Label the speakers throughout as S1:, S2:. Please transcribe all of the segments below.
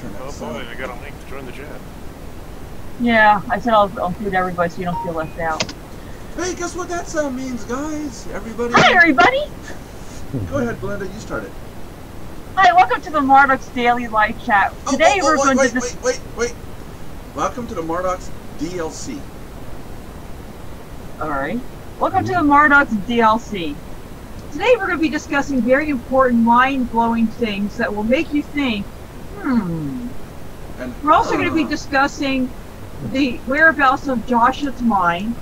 S1: internet.
S2: Oh
S1: so.
S2: boy, I got a link to join the chat.
S3: Yeah, I said I'll do it to everybody so you don't feel left out.
S1: Hey, guess what that sound means, guys? Everybody.
S3: Hi, everybody.
S1: Go ahead, Belinda. You start it.
S3: Hi, welcome to the Mardox Daily Live Chat. Today we're going to
S1: wait. Welcome to the Mardox DLC.
S3: Alright. Welcome to the Mardox DLC. Today we're going to be discussing very important, mind-blowing things that will make you think, And we're also going to be discussing the whereabouts of Josh's mind,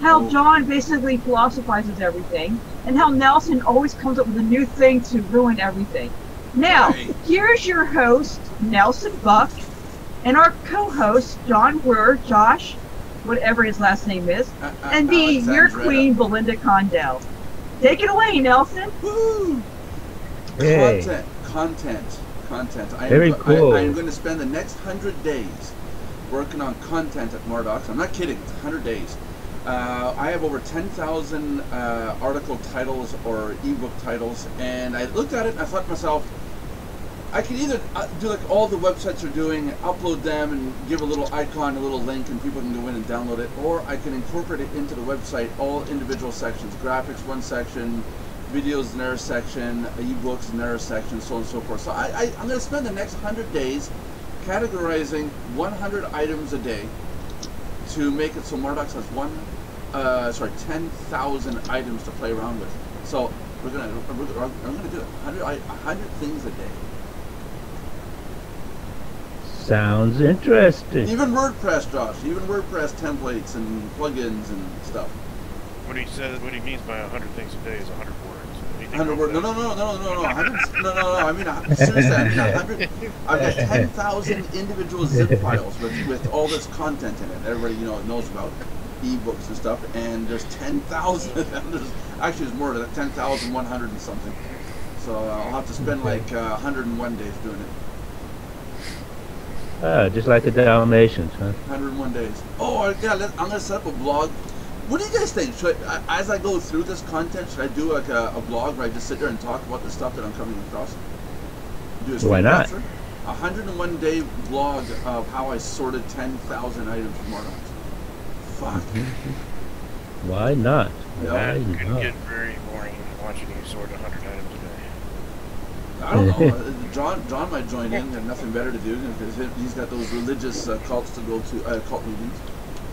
S3: how John basically philosophizes everything, and how Nelson always comes up with a new thing to ruin everything. Now, here's your host, Nelson Buck, and our co-host, John Wurr, Josh, whatever his last name is, and your queen, Belinda Condell. Take it away, Nelson.
S1: Woo!
S4: Hey.
S1: Content.
S4: Very cool.
S1: I am going to spend the next 100 days working on content at Mardox. I'm not kidding. It's 100 days. I have over 10,000 article titles or ebook titles, and I looked at it and I thought to myself, I can either do like all the websites are doing, upload them and give a little icon, a little link, and people can go in and download it, or I can incorporate it into the website, all individual sections, graphics one section, videos another section, ebooks another section, so on and so forth. So I'm going to spend the next 100 days categorizing 100 items a day to make it so Mardox has 10,000 items to play around with. So I'm gonna do it 100 things a day.
S4: Sounds interesting.
S1: Even WordPress, Josh. Even WordPress templates and plugins and stuff.
S2: What he means by 100 things a day is 100 words.
S1: 100 words? No. 100, no. I mean, seriously, I mean 100. I've got 10,000 individual zip files with all this content in it. Everybody, knows about ebooks and stuff. And there's 10,000 of them. There's more than that, 10,100 and something. So I'll have to spend like 101 days doing it.
S4: Just like the Dalmatians, huh?
S1: 101 days. Oh, yeah, I'm going to set up a blog. What do you guys think? As I go through this content, should I do like a blog where I just sit there and talk about the stuff that I'm coming across?
S4: Why not?
S1: 101-day blog of how I sorted 10,000 items from Mardox. Fuck.
S4: Why not?
S2: That could get very boring watching you sort 100 items a day.
S1: I don't know. John might join in. There's nothing better to do because he's got those religious cults to go to, cult meetings.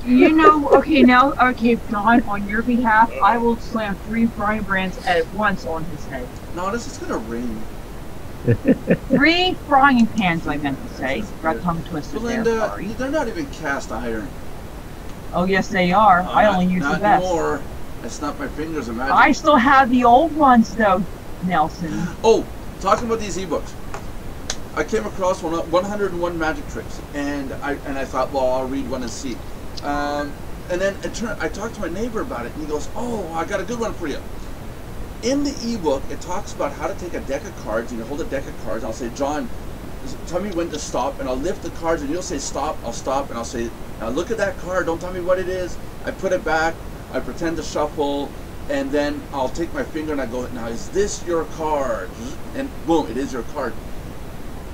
S3: Okay, John, on your behalf, I will slam 3 frying brands at once on his head.
S1: No, this is gonna rain.
S3: 3 frying pans, I meant to say. Got tongue twisted
S1: Belinda,
S3: there, sorry.
S1: They're not even cast iron.
S3: Oh, yes, they are. I only use the best.
S1: Not more. I snap my fingers and magic.
S3: I still have the old ones, though, Nelson.
S1: Oh, talking about these ebooks. I came across 101 magic tricks, and I thought, well, I'll read one and see. And then I talked to my neighbor about it, and he goes, "Oh, I got a good one for you." In the ebook, it talks about how to take a deck of cards, and you hold a deck of cards, and I'll say, "John, tell me when to stop," and I'll lift the cards, and you'll say, "Stop," I'll stop, and I'll say, "Now look at that card, don't tell me what it is." I put it back, I pretend to shuffle, and then I'll take my finger and I go, "Now is this your card?" And boom, it is your card.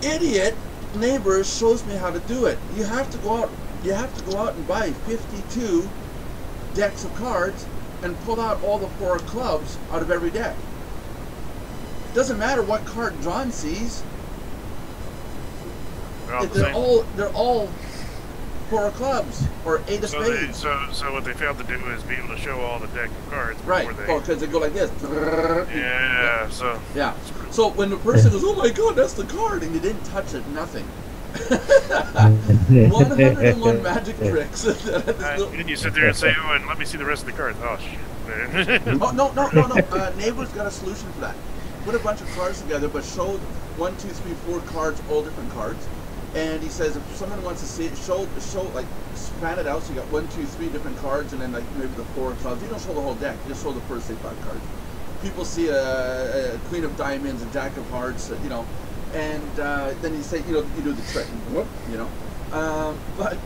S1: Idiot neighbor shows me how to do it. You have to go out and buy 52 decks of cards and pull out all the 4 clubs out of every deck. Doesn't matter what card John sees. They're all 4 clubs or 8 of spades.
S2: So what they failed to do is be able to show all the deck of cards before
S1: right. Oh, because they go like this.
S2: Yeah.
S1: So when the person goes, "Oh my God, that's the card," and you didn't touch it, nothing. 101 magic tricks.
S2: And you sit there and say, "Oh, and let me see the rest of the cards." Oh shit.
S1: Oh no. Neighbor's got a solution for that. Put a bunch of cards together, but show 1, 2, 3, 4 cards, all different cards. And he says if someone wants to see it, show like span it out. So you got 1, 2, 3 different cards, and then like maybe the 4 clubs. You don't show the whole deck. You just show the first say 5 cards. People see a Queen of Diamonds, a Jack of Hearts, and then you say, you do the trick, but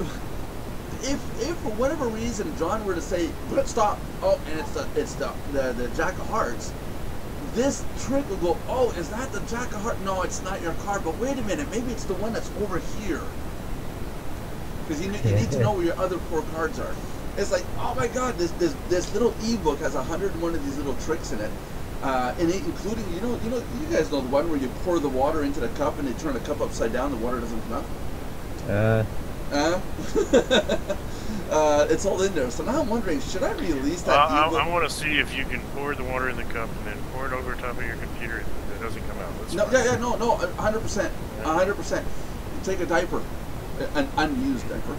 S1: if for whatever reason John were to say, "Stop," oh, and it's the Jack of Hearts, this trick will go, oh, is that the Jack of Hearts? No, it's not your card, but wait a minute, maybe it's the one that's over here. Because you need to know where your other 4 cards are. It's like, oh my god, this little ebook has 101 of these little tricks in it. And including, you guys know the one where you pour the water into the cup and they turn the cup upside down, the water doesn't come out? It's all in there. So now I'm wondering, should I release that ebook?
S2: I want to see if you can pour the water in the cup and then pour it over top of your computer and it doesn't come out.
S1: No, 100%. 100%. You take a diaper, an unused diaper,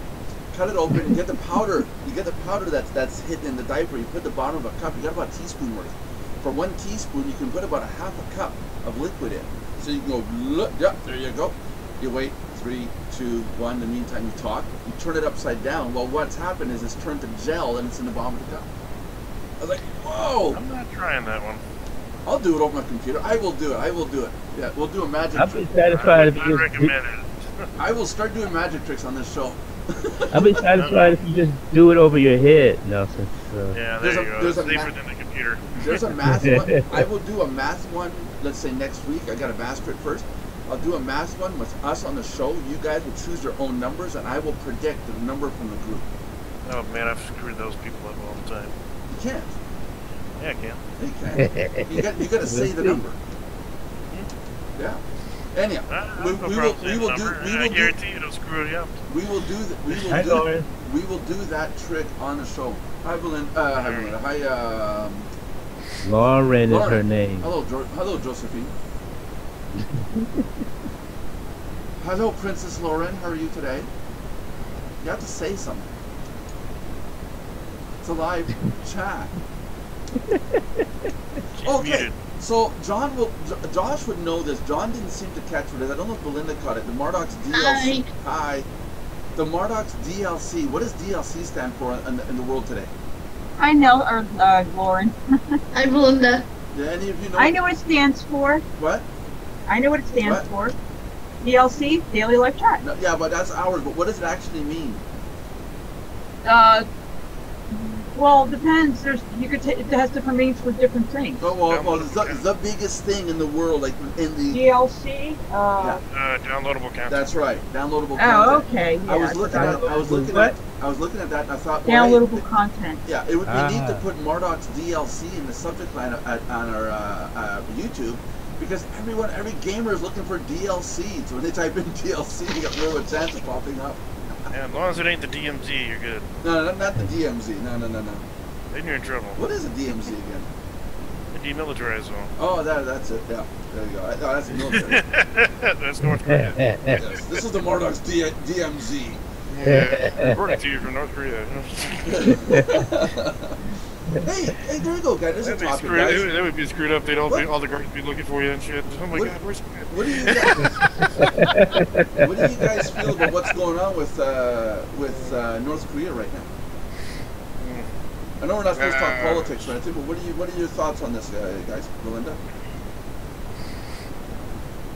S1: cut it open and get the powder. You get the powder that's hidden in the diaper. You put the bottom of a cup. You got about a teaspoon worth. For 1 teaspoon, you can put about a half a cup of liquid in. So you can go, look, yeah, there you go. You wait, 3, 2, 1. In the meantime, you talk. You turn it upside down. Well, what's happened is it's turned to gel and it's in the bottom of the cup. I was like, whoa.
S2: I'm not trying that one.
S1: I'll do it over my computer. I will do it. I will do it. Yeah, we'll do a magic trick.
S4: I'll be satisfied if you
S2: recommend it.
S1: I will start doing magic tricks on this show.
S4: I'll be satisfied if you just do it over your head, Nelson. So.
S2: Yeah, there you go. It's safer than the computer.
S1: There's a math one. I will do a math one, let's say next week. I got a math trick first. I'll do a math one with us on the show. You guys will choose your own numbers, and I will predict the number from the group.
S2: Oh, man, I've screwed those people up all the time.
S1: You can't.
S2: Yeah, I can.
S1: You can't. You got to say the number. Yeah. Anyhow, we will
S2: guarantee it'll screw you up.
S1: We will do that trick on the show. Hi, Belinda. Hi, Belinda. Hi,
S4: Lauren is her name.
S1: Hello, Josephine. Hello, Princess Lauren. How are you today? You have to say something. It's a live chat. Okay. So Josh would know this. John didn't seem to catch what it is. I don't know if Belinda caught it. The Mardox DLC. Hi. The Mardox DLC. What does DLC stand for in the world today?
S3: I know, Lauren.
S5: Hi, Belinda.
S1: Do any of you know?
S3: I know what it stands for.
S1: What?
S3: I know what it stands for. DLC, Daily Life Chat.
S1: No, yeah, but that's ours. But what does it actually mean?
S3: Well, it depends. It has different meanings for different things.
S1: Oh, well, the biggest thing in the world, like in the
S3: DLC.
S2: Downloadable content.
S1: That's right, downloadable content.
S3: Oh, okay. Yeah,
S1: I was looking at that, and I thought,
S3: downloadable content.
S1: Yeah, it would be neat to put Mardox DLC in the subject line on our YouTube, because every gamer is looking for DLC. So when they type in DLC, you got more of a chance of popping up.
S2: Yeah, as long as it ain't the DMZ, you're good.
S1: No, not the DMZ. No.
S2: Then you're in trouble.
S1: What is a DMZ again?
S2: The demilitarized zone.
S1: Oh, that's it. Yeah, there you go. No, that's military.
S2: That's North Korea.
S1: Yes, this is the Mardox DMZ.
S2: Yeah, reporting to you from North Korea.
S1: Hey, there you go, guys. There's a topic, guys.
S2: That would be screwed up. They'd all the guards be looking for you and shit. Oh my god, where's
S1: what do you guys feel about what's going on with North Korea right now? I know we're not supposed to talk politics or anything, but what are your thoughts on this, guys? Belinda?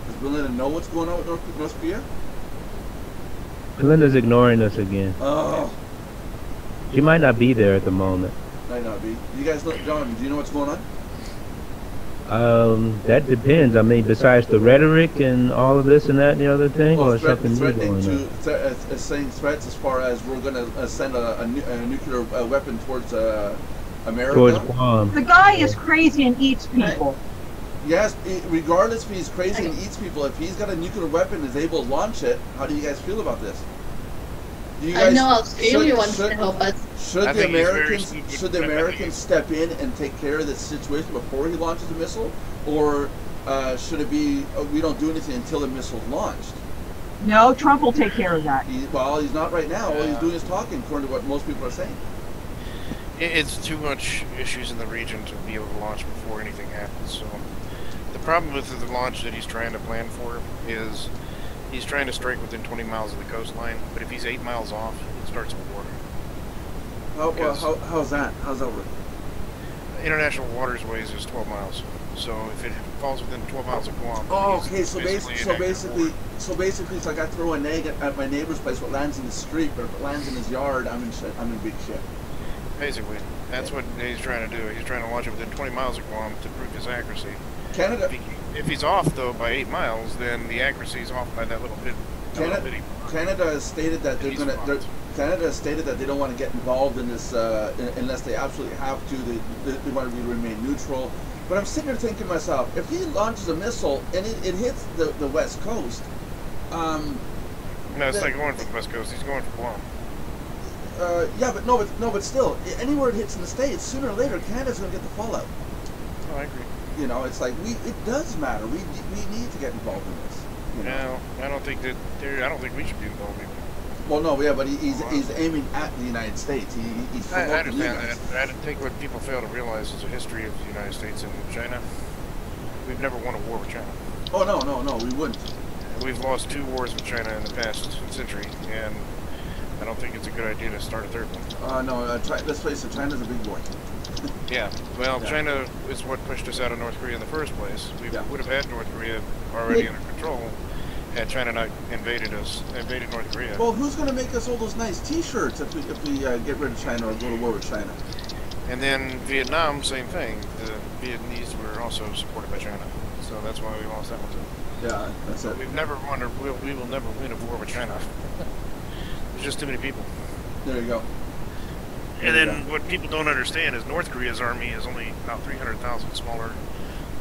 S1: Does Belinda know what's going on with North Korea?
S4: Belinda's ignoring us again.
S1: Oh.
S4: She might not be there at the moment.
S1: Might not be. You guys know, John, do you know what's going on?
S4: That depends. I mean, besides the rhetoric and all of this and that and the other thing, or something new going on?
S1: Saying threats as far as we're going to send a nuclear weapon towards America.
S4: Towards Guam.
S3: The guy is crazy and eats people.
S1: Yes, regardless if he's crazy and eats people, if he's got a nuclear weapon and is able to launch it, how do you guys feel about this?
S5: I know Australia wants to help us.
S1: Should the Americans step in and take care of this situation before he launches a missile, or should it be we don't do anything until the missile's launched?
S3: No, Trump will take care of that.
S1: He's not right now. All he's doing is talking, according to what most people are saying.
S2: It's too much issues in the region to be able to launch before anything happens. So the problem with the launch that he's trying to plan for is he's trying to strike within 20 miles of the coastline, but if he's 8 miles off, it starts a war.
S1: How's that? How's that work?
S2: International waterways is 12 miles. So if it falls within 12 miles of Guam,
S1: okay. So basically, it's like I throw an egg at my neighbor's place. What lands in the street, but if it lands in his yard, I'm in big shit.
S2: Basically, that's what he's trying to do. He's trying to launch it within 20 miles of Guam to prove his accuracy.
S1: Canada.
S2: If he's off though by 8 miles, then the accuracy is off by that little bit.
S1: Canada has stated that they're going to. Canada has stated that they don't want to get involved in this unless they absolutely have to. They want to remain neutral. But I'm sitting there thinking to myself, if he launches a missile and it hits the West Coast.
S2: No, it's not going for the West Coast. He's going for Guam.
S1: Yeah, but still, anywhere it hits in the States, sooner or later, Canada's going to get the fallout.
S2: Oh, I agree.
S1: You know, it's like it does matter. We need to get involved in this. You know?
S2: No, I don't think we should be involved either.
S1: Well, no, yeah, but he's aiming at the United States. He's
S2: I understand that. I think what people fail to realize is the history of the United States and China. We've never won a war with China.
S1: Oh no, we wouldn't.
S2: We've lost 2 wars with China in the past century, and I don't think it's a good idea to start a 3rd one.
S1: No, let's face it, China's a big boy.
S2: Yeah, well, yeah. China is what pushed us out of North Korea in the first place. We would have had North Korea already under control had China not invaded North Korea.
S1: Well, who's going to make us all those nice T-shirts if we get rid of China or go to war with China?
S2: And then Vietnam, same thing. The Vietnamese were also supported by China, so that's why we lost that one too.
S1: Yeah, that's it.
S2: We've never won, we will never win a war with China. There's just too many people.
S1: There you go.
S2: And then what people don't understand is North Korea's army is only about 300,000 smaller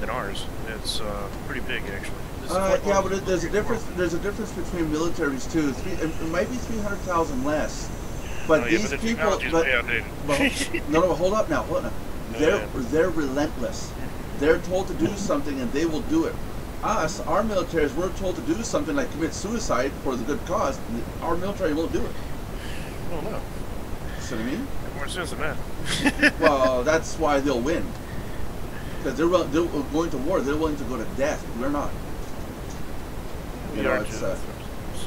S2: than ours. It's pretty big, actually.
S1: Yeah, but there's a difference. There's a difference between militaries too. It might be 300,000 less, but these people. No, hold up now. They're relentless. They're told to do something and they will do it. Us, our militaries, we're told to do something like commit suicide for the good cause. Our military won't do it.
S2: Oh no.
S1: See what I mean?
S2: More sense than that.
S1: Well, that's why they'll win. Because they're going to war. They're willing to go to death. We're not. You know, it's
S2: so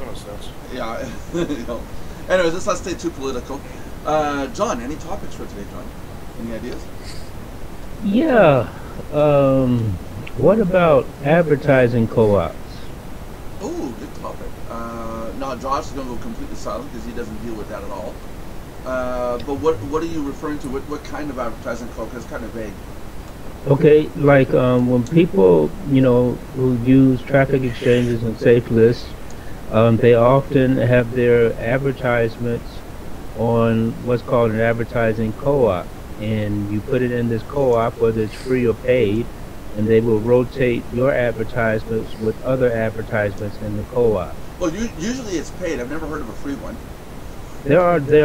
S2: much sense.
S1: Yeah. You know. Anyways, let's not stay too political. John, any topics for today, John? Any ideas?
S4: Yeah. What about advertising co-ops?
S1: Oh, good topic. Now, Josh is going to go completely silent because he doesn't deal with that at all. But what are you referring to? What kind of advertising co-op? Because it's kind of vague.
S4: Okay, like when people, you know, who use traffic exchanges and safe lists, they often have their advertisements on what's called an advertising co-op. And you put it in this co-op, whether it's free or paid, and they will rotate your advertisements with other advertisements in the co-op.
S1: Well, usually it's paid. I've never heard of a free one.
S4: There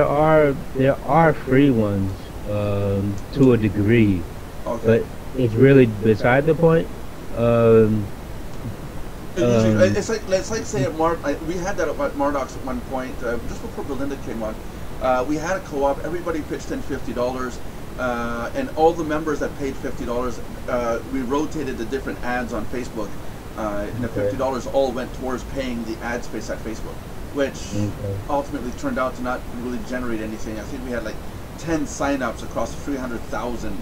S4: are free ones to a degree,
S1: okay.
S4: But it's really beside the point.
S1: It's like say at we had that at Mardox at one point just before Belinda came on. We had a co-op. Everybody pitched in $50, and all the members that paid $50, we rotated the different ads on Facebook. And the $50 all went towards paying the ad space at Facebook, which ultimately turned out to not really generate anything. I think we had like 10 sign-ups across 300,000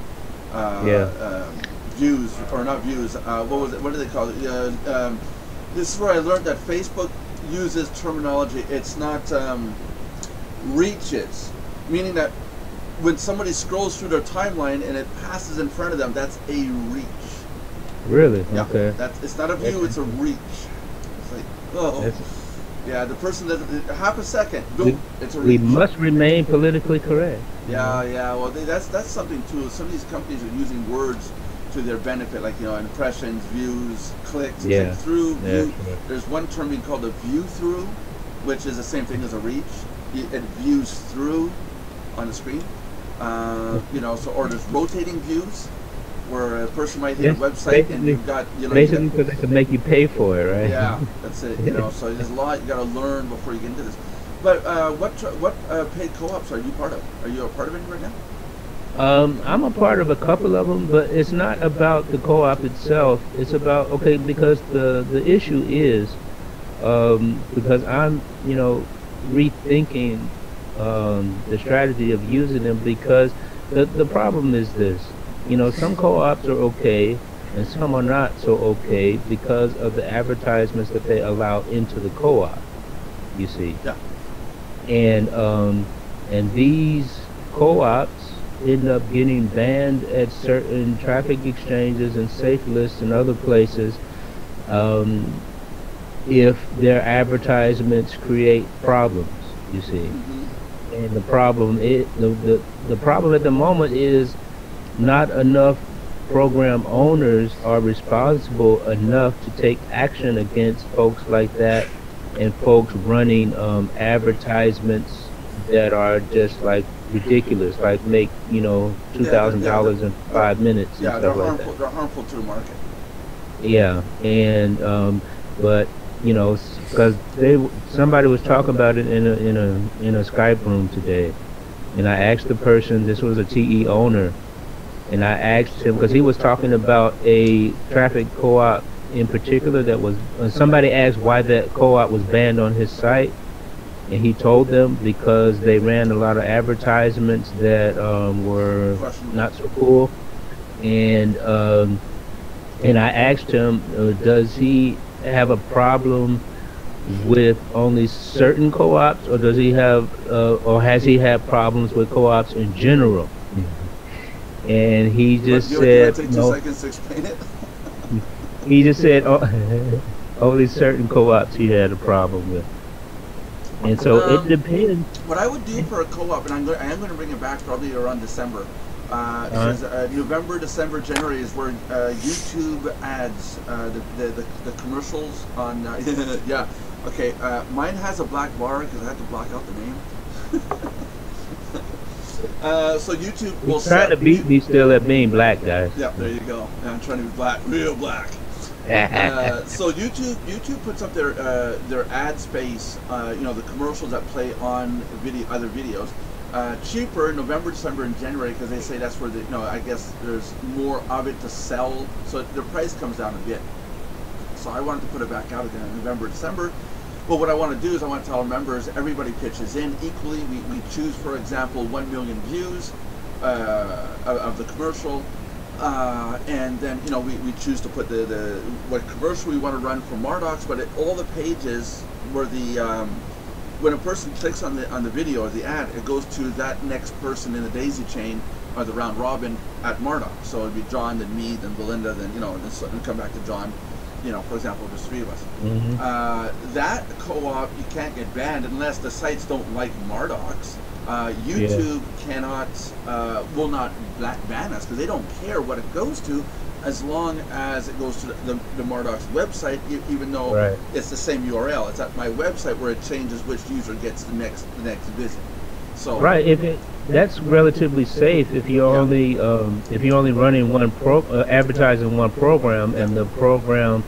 S1: views, or not views. What was it? What do they call it? This is where I learned that Facebook uses terminology. It's not reaches, meaning that when somebody scrolls through their timeline and it passes in front of them, that's a reach.
S4: Really?
S1: Yeah.
S4: Okay.
S1: It's not a view, it's a reach. It's like, oh. Yeah, the person that half a second, boom, it's a reach.
S4: We must remain politically correct.
S1: Yeah, yeah. Well, that's something too. Some of these companies are using words to their benefit, like, you know, impressions, views, clicks, click through, view. There's one term being called a view through, which is the same thing as a reach. It views through on the screen. You know, so, or there's rotating views, where a person might hit a website and you've got, you know,
S4: basically because they can make you pay for it, right?
S1: Yeah, that's it. You know, so there's a lot you got to learn before you get into this. But what paid co-ops are you part of? Are you a part of any right now?
S4: I'm a part of a couple of them, but it's not about the co-op itself. It's about, because the issue is, because I'm, you know, rethinking the strategy of using them, because the problem is this. You know, some co-ops are okay and some are not so okay because of the advertisements that they allow into the co-op, you see.
S1: Yeah.
S4: And these co-ops end up getting banned at certain traffic exchanges and safe lists and other places if their advertisements create problems, you see. And the problem the problem at the moment is not enough program owners are responsible enough to take action against folks like that and folks running advertisements that are just like ridiculous, like make $2,000 in 5 minutes and stuff like that.
S1: They're harmful to the market.
S4: Yeah, and but because somebody was talking about it in a Skype room today, and I asked the person, this was a TE owner, and I asked him because he was talking about a traffic co-op in particular that was. Somebody asked why that co-op was banned on his site, and he told them because they ran a lot of advertisements that were not so cool, and I asked him, does he have a problem with only certain co-ops, or does he have, or has he had problems with co-ops in general? And he just said,
S1: take 2 seconds to explain it?
S4: He just said only certain co-ops he had a problem with. And so it depends.
S1: What I would do for a co-op, and I am going to bring it back probably around December. November, December, January is where YouTube ads, the commercials on, yeah, okay, mine has a black bar because I had to block out the name. So YouTube will
S4: try to beat me still at being black, guys.
S1: Yeah, there you go. I'm trying to be black, real black. So YouTube puts up their ad space, the commercials that play on other videos. Cheaper in November, December, and January because they say that's where I guess there's more of it to sell, so the price comes down a bit. So I wanted to put it back out again in November, December. But what I want to do is I want to tell our members everybody pitches in equally. We choose, for example, 1 million views of the commercial, and then we choose to put what commercial we want to run for Mardox. But all the pages where when a person clicks on the video or the ad, it goes to that next person in the daisy chain or the round robin at Mardox. So it'd be John, then me, then Belinda, then and come back to John. For example, there's 3 of us. That co-op you can't get banned unless the sites don't like Mardox. YouTube will not ban us because they don't care what it goes to, as long as it goes to the Mardox website, even though it's the same URL. It's at my website where it changes which user gets the next visit. So
S4: that's relatively safe if you're only running one advertising one program, and the program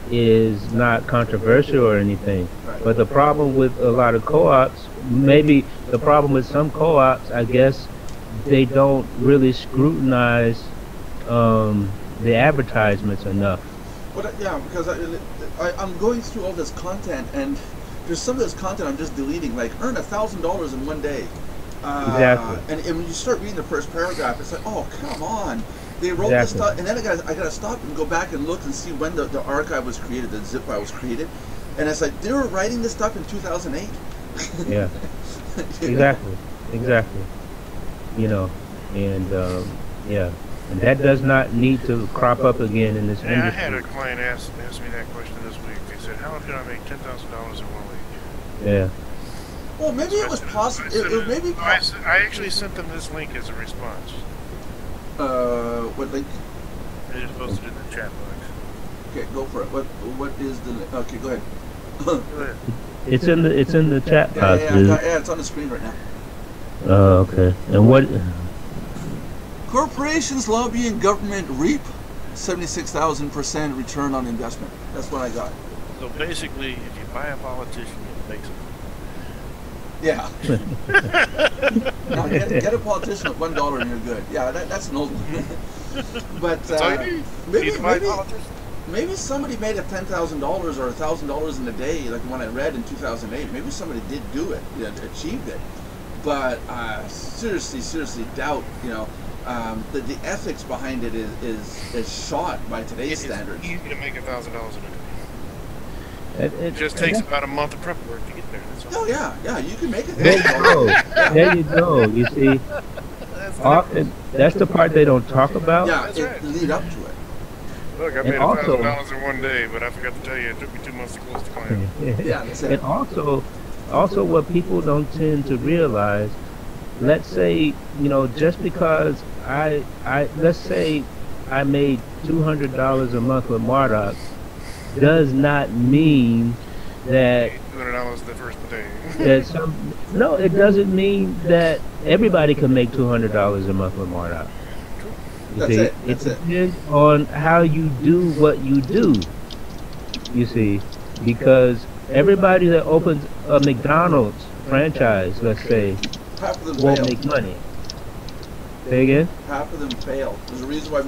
S4: is not controversial or anything. But the problem with a lot of co-ops, maybe the problem with some co-ops, I guess they don't really scrutinize the advertisements enough.
S1: But because I'm going through all this content, and there's some of this content I'm just deleting, like earn $1,000 in 1 day.
S4: Exactly.
S1: And when you start reading the first paragraph, it's like, oh, come on. They wrote this stuff, and then I got to stop and go back and look and see when the archive was created, the zip file was created. And it's like, they were writing this stuff in 2008.
S4: Yeah. Exactly. And that does not need to crop up again in this industry.
S2: I had a client ask me that question this week. They said, how can I make $10,000 in 1 week?
S4: Yeah.
S1: Well, maybe it was possible.
S2: I actually sent them this link as a response.
S1: What link?
S2: I just posted it in the chat box.
S1: Okay, go for it. What is the? Okay, go ahead.
S2: Go ahead.
S4: It's in the chat box.
S1: Yeah, it's on the screen right now.
S4: Oh, okay. And what?
S1: Corporations, lobbying, government reap 76,000% return on investment. That's what I got.
S2: So basically, if you buy a politician, it makes it.
S1: Yeah. Now get a politician at $1 and you're good. Yeah, that's an old one. But maybe somebody made $10,000 or $1,000 in a day, like the one I read in 2008. Maybe somebody did do it, achieved it. But seriously doubt. The ethics behind it is shot by today's standards.
S2: It's easy to make $1,000 in a day. It just takes about a month of prep work to get there. That's all.
S1: Oh yeah, you can make it.
S4: There you go. You see. often that's the part they don't talk about.
S1: Yeah, it lead up to it.
S2: Look, I made $1,000 in one day, but I forgot to tell you it took me 2 months to close the client.
S1: Yeah, that's it.
S4: And also what people don't tend to realize, let's say, you know, just because let's say I made $200 a month with Mardox, does not mean that
S2: $200 the first day.
S4: no, it doesn't mean that everybody can make $200 a month with Mardox. It depends on how you do what you do. You see, because everybody that opens a McDonald's franchise, let's say, won't make money. Say again?
S1: Half of them fail. There's a reason why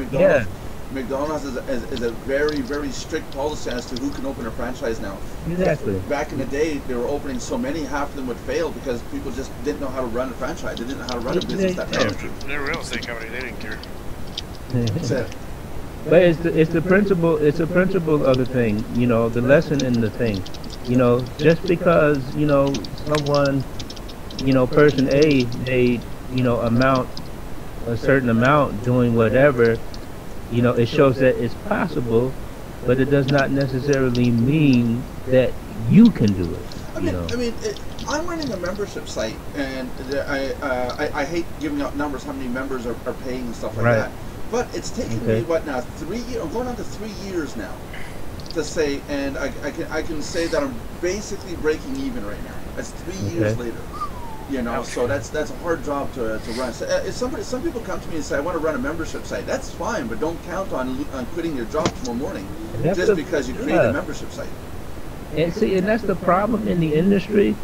S1: McDonald's is a very, very strict policy as to who can open a franchise now.
S4: Exactly.
S1: Back in the day, they were opening so many, half of them would fail because people just didn't know how to run a franchise. They didn't know how to run a business that way.
S2: They're a real estate company. They didn't care.
S1: That's it.
S4: But it's the principle. It's the principle of the thing. You know, the lesson in the thing. You know, just because someone, person A made a certain amount doing whatever, it shows that it's possible, but it does not necessarily mean that you can do it.
S1: I'm running a membership site, and I hate giving out numbers, how many members are paying and stuff like that. But it's taken me, what now, 3 years? I'm going on to 3 years now to say, and I can say that I'm basically breaking even right now. That's 3 years later. So that's a hard job to run. So if some people come to me and say, I want to run a membership site, that's fine, but don't count on quitting your job tomorrow morning just because you create a membership site.
S4: And see, and that's the problem in the industry.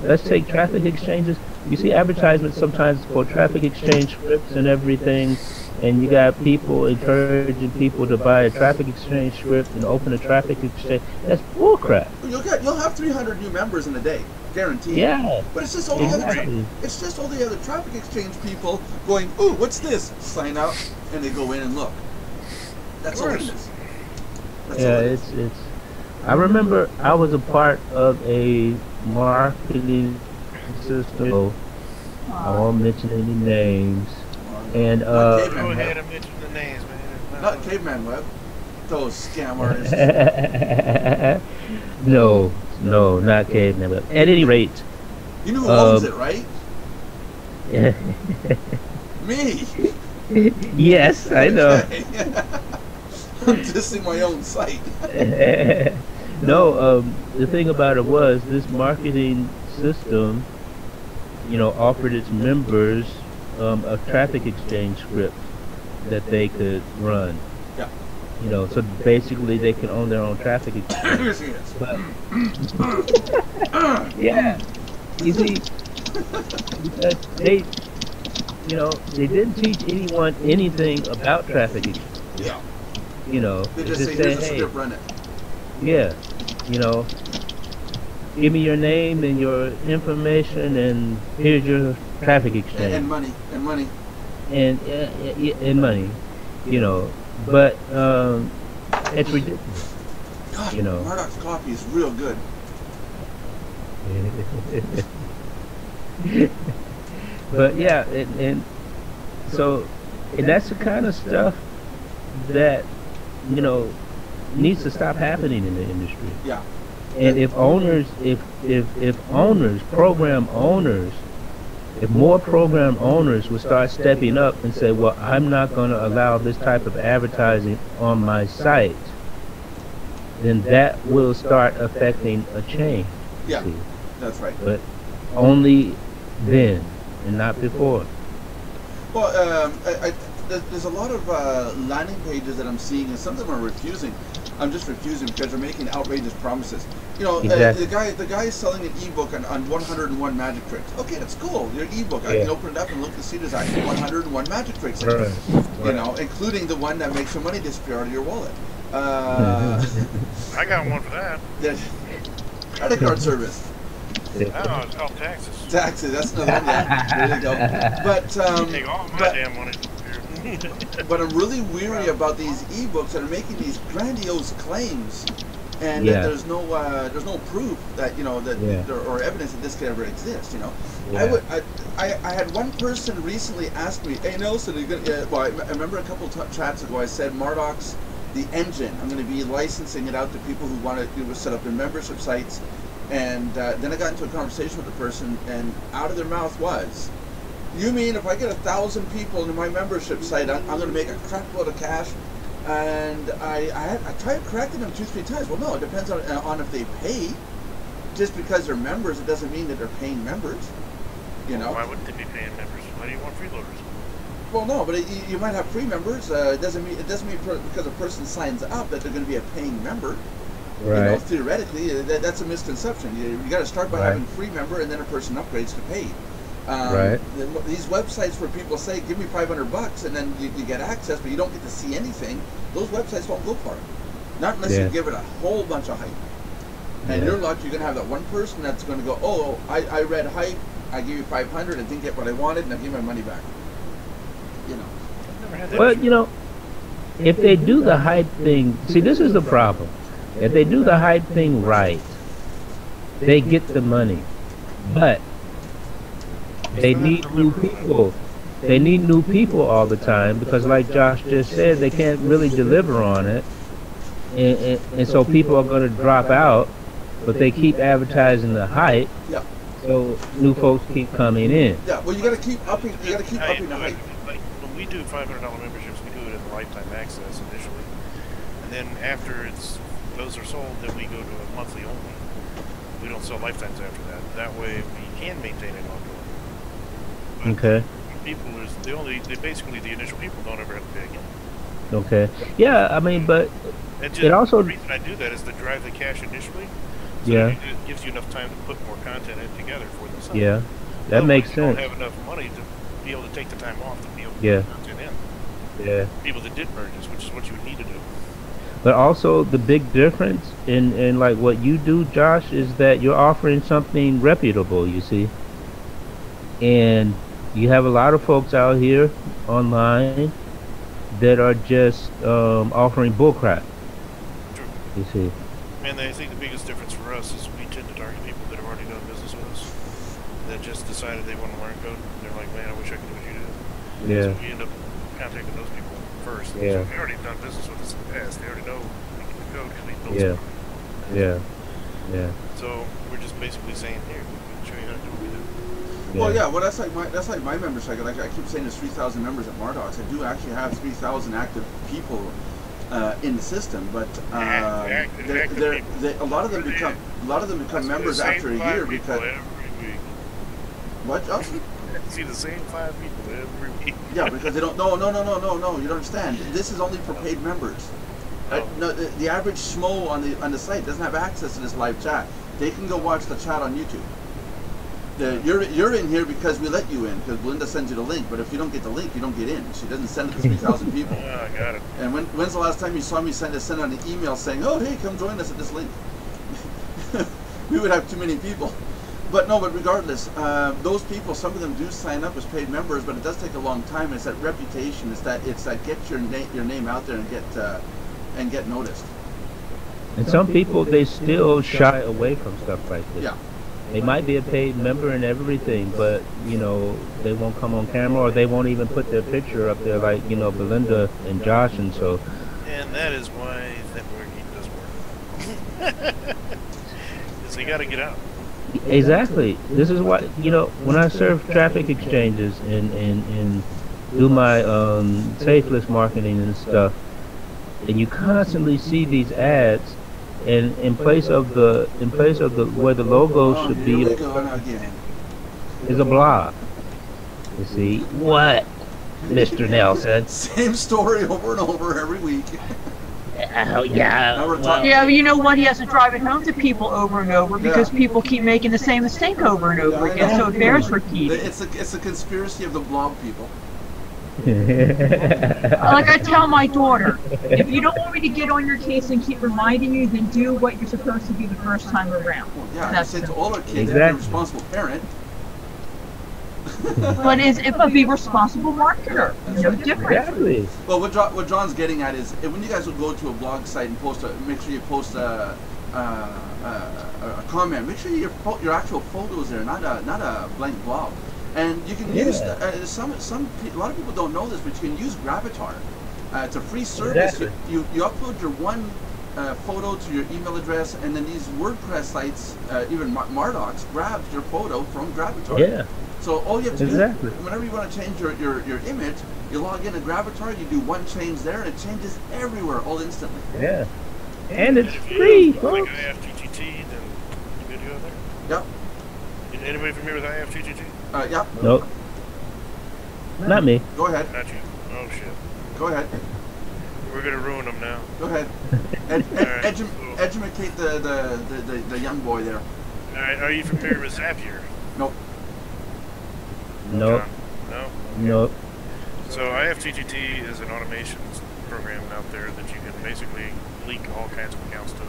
S4: Let's take traffic exchanges. You see advertisements sometimes for traffic exchange scripts and everything, and you got people encouraging people to buy a traffic exchange script and open a traffic exchange. That's bullcrap.
S1: You'll have 300 new members in a day, guaranteed.
S4: Yeah.
S1: But it's just all the other traffic exchange people going, ooh, what's this? Sign up, and they go in and look. That's all it is.
S4: It's. I remember I was a part of a marketing system. I won't mention any names. And
S2: go ahead and mention the names, man.
S1: Not Caveman Web. Those scam artists.
S4: No, not Caveman Web. At any rate,
S1: you know who owns it, right? Me.
S4: Yes, I know.
S1: I'm dissing my own site.
S4: No, the thing about it was this marketing system, offered its members a traffic exchange script that they could run. Yeah. So basically they can own their own traffic exchange. But yeah, you see, because they didn't teach anyone anything about traffic exchange.
S1: Yeah.
S4: They
S1: just say, here's a script, run it.
S4: Yeah, give me your name and your information, and here's your traffic exchange.
S1: And money.
S4: And money, But it's ridiculous.
S1: God, Mardox coffee is real good.
S4: But yeah, and that's the kind of stuff that needs to stop happening in the industry.
S1: Yeah.
S4: And if more program owners would start stepping up and say, well, I'm not going to allow this type of advertising on my site, then that will start affecting a change.
S1: Yeah, that's right.
S4: But only then and not before.
S1: Well, there's a lot of landing pages that I'm seeing, and some of them are refusing. I'm just refusing because they're making outrageous promises.
S4: Exactly.
S1: The guy is selling an ebook on 101 magic tricks. Okay, that's cool. Your ebook, I can open it up and look and see there's actually 101 magic tricks in it. Including the one that makes your money disappear out of your wallet.
S2: I got one for that.
S1: Credit card service.
S2: Oh, it's called taxes.
S1: Taxes, that's another one. Yeah, there you go. But
S2: take all my damn money.
S1: But I'm really weary about these ebooks that are making these grandiose claims and
S4: Yeah.
S1: there's no proof that or evidence that this could ever exist.
S4: Yeah.
S1: I had one person recently ask me, "Hey Nelson, are you gonna?" Well, I remember a couple chats ago I said Mardox, the engine. I'm going to be licensing it out to people who want to set up their membership sites, and then I got into a conversation with the person, and out of their mouth was, "You mean if I get 1,000 people into my membership site, I'm going to make a crap load of cash?" And I tried correcting them 2-3 times. Well, no, it depends on if they pay. Just because they're members, it doesn't mean that they're paying members.
S2: Why wouldn't they be paying members? Why do you want freeloaders?
S1: Well, no, but you might have free members. It doesn't mean because a person signs up that they're going to be a paying member.
S4: Right.
S1: Theoretically, that's a misconception. You got to start by having free member, and then a person upgrades to paid.
S4: Right.
S1: These websites where people say, "Give me $500," and then you get access, but you don't get to see anything. Those websites don't go far, not unless you give it a whole bunch of hype. And you're lucky you're going to have that one person that's going to go, "Oh, I read hype. I gave you 500. I didn't get what I wanted, and I give my money back."
S4: Well, if they do the hype thing, see, this is the problem. If they do the hype thing right, they get the money, but they need new people. They need new people all the time because, like Josh just said, they can't really deliver on it, and so people are going to drop out. But they keep advertising the hype, so new folks keep coming in.
S1: Yeah, well, you got to keep upping. You got to keep upping the hype.
S2: Like when we do $500 memberships, we do it in lifetime access initially, and then after those are sold, then we go to a monthly only. We don't sell lifetimes after that. That way, we can maintain it ongoing.
S4: Okay.
S2: People basically the initial people don't ever have to pay again.
S4: Okay. Yeah, I mean, but it also
S2: the reason I do that is to drive the cash initially. So it gives you enough time to put more content in together for themselves.
S4: Yeah, that makes sense.
S2: You don't have enough money to be able to take the time off to be able to put content in.
S4: Yeah.
S2: People that did purchase, which is what you would need to do.
S4: But also the big difference in like what you do, Josh, is that you're offering something reputable, you see. And you have a lot of folks out here online that are just offering bullcrap.
S2: True.
S4: You see.
S2: And I think the biggest difference for us is we tend to target people that have already done business with us, that just decided they want to learn code. They're like, "Man, I wish I could do what you do."
S4: Yeah.
S2: So we end up contacting those people first.
S4: Yeah.
S2: So they already done business with us in the past. They already know we can do code because we built something.
S4: Yeah.
S2: So we're just basically saying, "Here, we can show you how to do what we do."
S1: Well, well, that's like my membership. Like I keep saying, there's 3,000 members at Mardox. I do actually have 3,000 active people in the system, but a lot of them become members after a year because.
S2: Every week.
S1: What, Josh?
S2: See the same 5 people every week.
S1: Yeah, because they don't. No. You don't understand. This is only for paid members. No, the average schmo on the site doesn't have access to this live chat. They can go watch the chat on YouTube. You're in here because we let you in, because Belinda sends you the link, but if you don't get the link, you don't get in. She doesn't send it to 3,000 people.
S2: I got it.
S1: And when's the last time you saw me send out an email saying, "Oh, hey, come join us at this link"? We would have too many people. But regardless, those people, some of them do sign up as paid members, but it does take a long time. It's that reputation. It's that get your name out there and get noticed.
S4: And some people, they still shy away from stuff like this.
S1: Yeah.
S4: They might be a paid member and everything, but they won't come on camera, or they won't even put their picture up there, like Belinda and Josh, and so.
S2: And that is why networking doesn't work. Because they got to get out.
S4: Exactly. This is why when I serve traffic exchanges and do my safeless marketing and stuff, and you constantly see these ads. And in place of the where the logo should be is a blog. You see what, Mr. Nelson?
S1: Same story over and over every week.
S4: Yeah.
S3: Yeah, but you know what? He has to drive it home to people over and over because people keep making the same mistake over and over again. So it bears repeating.
S1: It's a conspiracy of the blog people.
S3: Like I tell my daughter, if you don't want me to get on your case and keep reminding you, then do what you're supposed to do the first time around.
S1: Well, yeah, I say to all our kids,
S4: exactly.
S1: You're a responsible parent.
S3: But it would be responsible marketer. No different.
S4: Exactly.
S1: Well, what John's getting at is when you guys will go to a blog site and make sure you post a comment. Make sure your actual photo is there, not a blank blob. And you can use a lot of people don't know this, but you can use Gravatar. It's a free service.
S4: Exactly.
S1: You upload your one photo to your email address, and then these WordPress sites, even Mardox, grabs your photo from Gravatar.
S4: Yeah.
S1: So all you have to do, whenever you want to change your image, you log in to Gravatar, you do one change there, and it changes everywhere all instantly.
S4: Yeah. And it's free, folks.
S2: Like IFTTT, then you good to go there?
S1: Yep.
S2: Anybody familiar with IFTTT?
S1: Yep.
S4: Nope. Not me.
S1: Go ahead.
S2: Not you. Oh shit.
S1: Go ahead.
S2: We're gonna ruin them now.
S1: Go ahead. Educate the young boy there.
S2: Alright, are you familiar with Zapier?
S1: Nope.
S4: Nope.
S2: No?
S4: Nope.
S2: So IFTTT is an automation program out there that you can basically link all kinds of accounts to.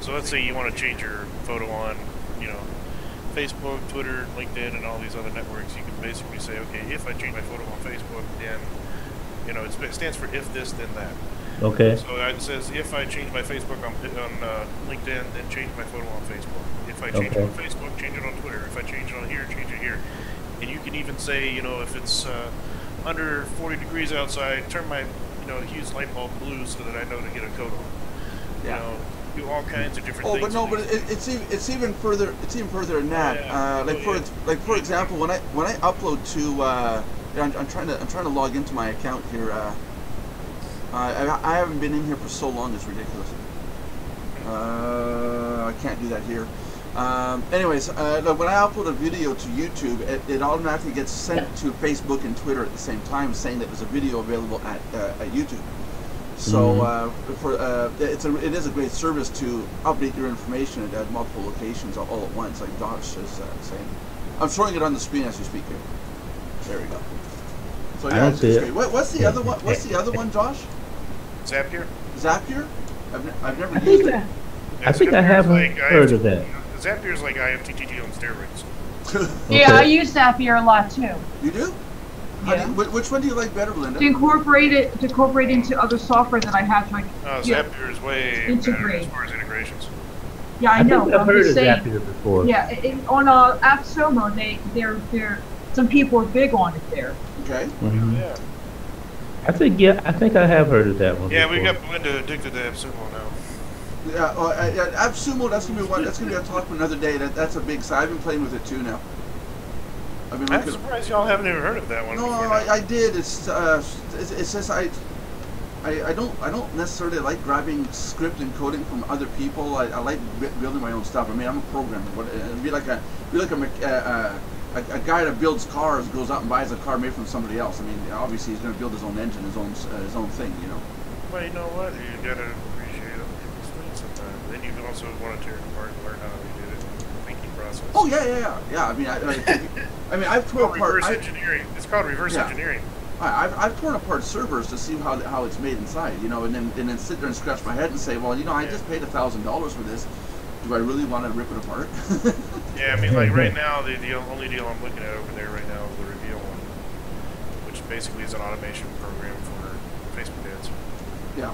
S2: So let's say you want to change your photo on, Facebook, Twitter, LinkedIn, and all these other networks. You can basically say, okay, if I change my photo on Facebook, then, it stands for if this, then that.
S4: Okay.
S2: So it says if I change my Facebook on LinkedIn, then change my photo on Facebook. If I change it on Facebook, change it on Twitter. If I change it on here, change it here. And you can even say, if it's under 40 degrees outside, turn my, huge light bulb blue so that I know to get a coat on.
S1: Yeah.
S2: Do all kinds of different things.
S1: But no, but it's even further. It's even further than that.
S2: Yeah.
S1: For example, when I upload to, I'm trying to log into my account here. I haven't been in here for so long, it's ridiculous. I can't do that here. Anyways, when I upload a video to YouTube, it automatically gets sent to Facebook and Twitter at the same time, saying that there's a video available at YouTube. So it is a great service to update your information at multiple locations all at once, like Josh is saying. I'm showing it on the screen as you speak here. There we go. So yeah, it's great. What's the other one? What's the other one, Josh?
S2: Zapier?
S1: Zapier? I've never used it.
S4: I think I have heard of that.
S2: Zapier is like IFTTT on steroids.
S3: Yeah, I use Zapier a lot too.
S1: You do?
S3: Yeah.
S1: Which one do you like better, Belinda?
S3: To incorporate into other software that I have to
S2: Zapier is way
S3: integrate.
S2: better as far as integrations.
S3: Yeah, I know.
S4: I've heard of Zapier before.
S3: Yeah, on AppSumo, they're some people are big on it there.
S1: Okay.
S2: Yeah.
S4: I think I have heard of that one.
S2: Yeah,
S4: before.
S2: we got Belinda addicted to AppSumo now.
S1: Yeah, AppSumo. That's gonna be one. That's gonna be a talk for another day. That's a big side. I've been playing with it too now.
S2: I'm surprised y'all haven't even heard of that one.
S1: No, I did. It's just I don't necessarily like grabbing script and coding from other people. I like building my own stuff. I mean, I'm a programmer. It'd be like a guy that builds cars goes out and buys a car made from somebody else. I mean, obviously he's going to build his own engine, his own thing,
S2: Well, you know what? You gotta appreciate other people's things sometimes. Then you can also want to tear it apart and learn how they did it, the thinking process.
S1: Oh yeah. I mean, I've torn apart
S2: reverse engineering. It's called reverse engineering.
S1: I've torn apart servers to see how it's made inside, and then sit there and scratch my head and say, well, I just paid $1,000 for this. Do I really want to rip it apart?
S2: Yeah, I mean, like right now, the only deal I'm looking at over there right now is the Reveal one, which basically is an automation program for Facebook ads. Yeah,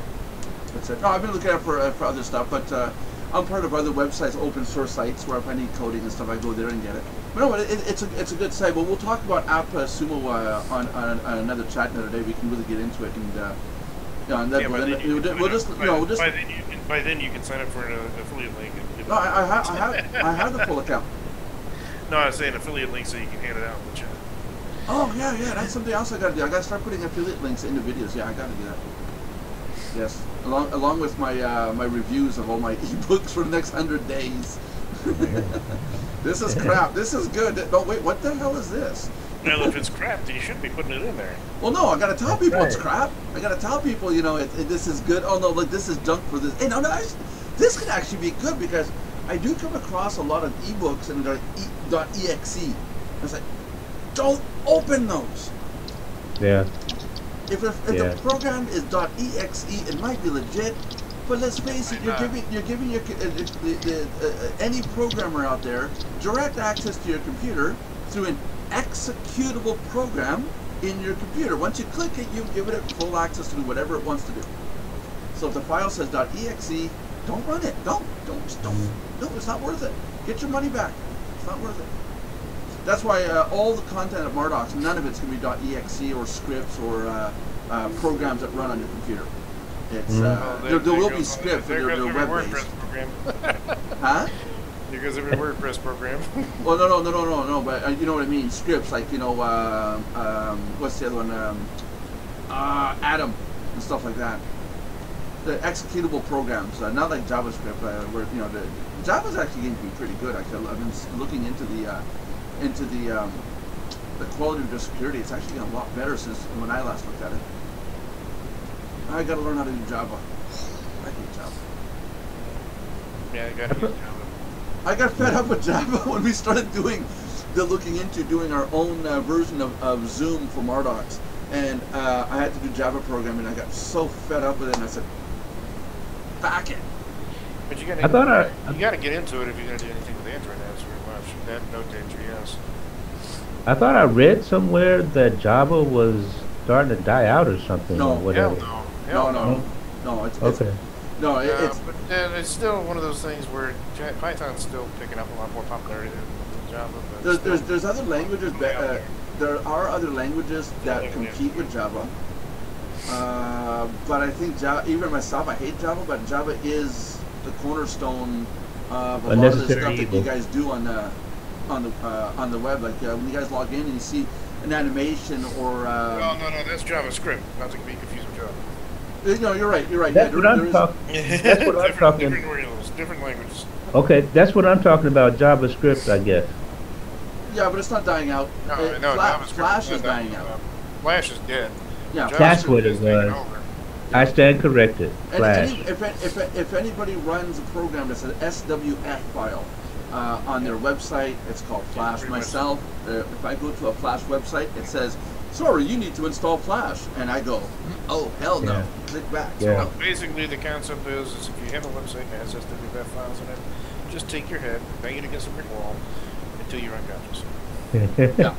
S1: that's it. No, I've been looking at for other stuff, but I'm part of other websites, open source sites, where if I need coding and stuff, I go there and get it. But no, it's a good site. But we'll talk about AppSumo on another chat another day. We can really get into it and.
S2: By then you can sign up for an affiliate link.
S1: No, I have the full account.
S2: No, I was saying affiliate link so you can hand it out in the chat.
S1: Oh yeah, that's something else I got to do. I got to start putting affiliate links into videos. Yeah, I got to do that. Yes, along with my my reviews of all my ebooks for the next 100 days. This is crap. This is good. No, wait, what the hell is this?
S2: Well, if it's crap, then you shouldn't be putting it in there.
S1: Well, no, I gotta tell people it's crap. I gotta tell people, this is good. Oh no, like this is junk for this. Hey, no, this could actually be good because I do come across a lot of ebooks and they're .exe. It's like, don't open those.
S4: Yeah.
S1: If the program is .exe, it might be legit. But let's face it, you're giving any programmer out there direct access to your computer through an executable program in your computer. Once you click it, you give it full access to do whatever it wants to do. So if the file says .exe, don't run it. Don't. No, it's not worth it. Get your money back. It's not worth it. That's why all the content of Mardox, none of it's going to be .exe or scripts or programs that run on your computer. It's there will be scripts, but they're web-based. Huh?
S2: Because of your WordPress program.
S1: Well, no. But you know what I mean. Scripts like what's the other one? Atom and stuff like that. The executable programs, not like JavaScript, where the Java's actually getting to be pretty good. Actually, I've been looking into the quality of the security. It's actually getting a lot better since when I last looked at it. I got to learn how to do Java. I hate Java.
S2: Yeah, I got to use Java.
S1: I got fed up with Java when we started looking into doing our own version of Zoom for Mardox, and I had to do Java programming. I got so fed up with it, and I said, "Back it."
S2: But you got to get into it if you're going to do anything with Android apps very much. That Node.js.
S4: I thought I read somewhere that Java was starting to die out or something.
S1: No,
S4: or whatever.
S1: No. It's okay.
S2: But then it's still one of those things where Python's still picking up a lot more popularity than Java. But
S1: there's other languages that there are other languages that compete with Java. But I think Java, even myself, I hate Java, but Java is the cornerstone of a lot of the stuff that you guys do on the web. Like when you guys log in and you see an animation or
S2: well, no, that's JavaScript, not to be confused with Java.
S1: No, you're right.
S4: That's what I'm talking. That's what I'm talking.
S2: Different languages.
S4: Okay, that's what I'm talking about. JavaScript, I guess.
S1: Yeah, but it's not dying out. Flash is dying out.
S2: Flash is dead.
S1: Yeah,
S4: that's what it was. I stand corrected. Flash.
S1: If anybody runs a program that's an SWF file on their website, it's called Flash. Myself, if I go to a Flash website, it says, "Sorry, you need to install Flash," and I go, "Oh hell no!" Click back.
S4: Yeah.
S2: So basically, the concept is if you have a website that has SWF files in it, just take your head, bang it against a brick wall until you're unconscious.
S1: Yeah.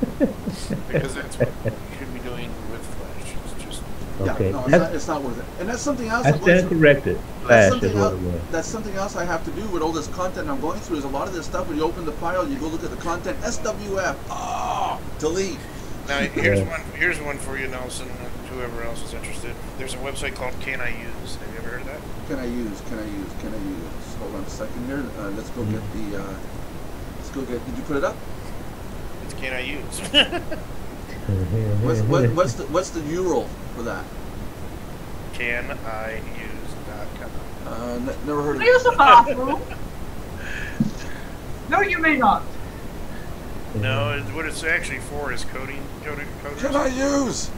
S2: Because that's what you should be doing with Flash. It's just
S4: okay.
S1: No, it's not worth it. And that's something else.
S4: I stand corrected. Flash is what it was.
S1: That's something else I have to do with all this content I'm going through. Is a lot of this stuff when you open the file, you go look at the content, SWF, delete.
S2: Now here's one for you, Nelson, and whoever else is interested. There's a website called Can I Use? Have you ever heard of that?
S1: Can I use? Hold on a second here. Let's go get the. Did you put it up?
S2: It's Can I Use?
S1: What's the URL for that?
S2: CanIUse.com.
S1: Never heard of it.
S3: Use the bathroom. No, you may not.
S2: No, what it's actually for is coders.
S1: Can I use?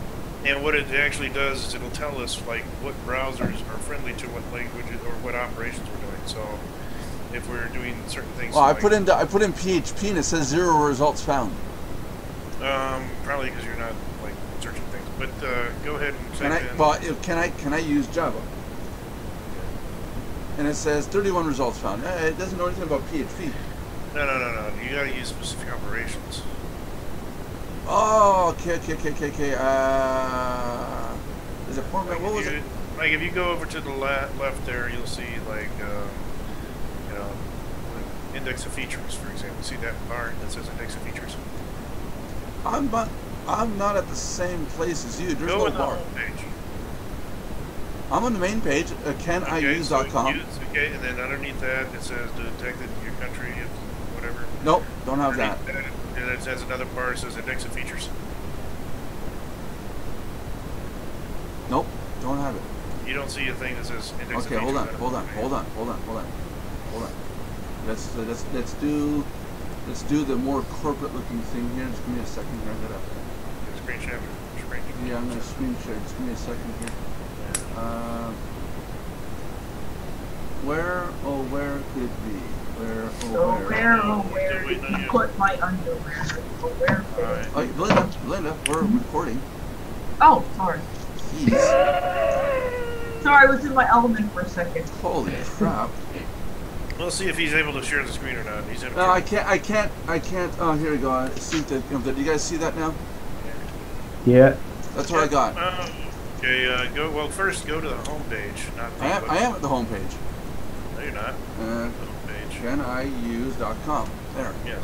S2: And what it actually does is it'll tell us like what browsers are friendly to what languages or what operations we're doing. So if we're doing certain things.
S1: Oh, I put in PHP and it says 0 results found.
S2: Probably because you're not like searching things. But go ahead and
S1: can I use Java? And it says 31 results found. It doesn't know anything about PHP.
S2: No. You gotta use specific operations.
S1: Oh, okay. Is it format? What was it?
S2: Like if you go over to the left there, you'll see like index of features, for example. See that bar that says index of features?
S1: I'm not at the same place as you. There's no bar.
S2: Page.
S1: I'm on the main page, caniuse.com.
S2: Okay, and then underneath that it says detected your country, whatever.
S1: Nope, don't have that.
S2: And it has another bar that says index of features.
S1: Nope, don't have it.
S2: You don't see a thing that says index of features.
S1: Okay, hold on. Let's do the more corporate looking thing here. Just give me a second here. I gotta
S2: screen share.
S1: Yeah, I'm gonna screen share. Just give me a second here. Where could it be? Where
S3: did you put my underwear?
S1: Belinda, we're recording.
S3: Oh, sorry.
S1: Jeez.
S3: Sorry, I was in my element for a second.
S1: Holy crap.
S2: We'll see if he's able to share the screen or not. He's in.
S1: No, I can't. Oh, here we go. I see that. Do you guys see that now?
S4: Yeah.
S1: That's what I got.
S2: Okay, well, first go to the home page. Not the
S1: I am at the home page.
S2: No, you're not. The home page.
S1: caniuse.com. There.
S2: Yes,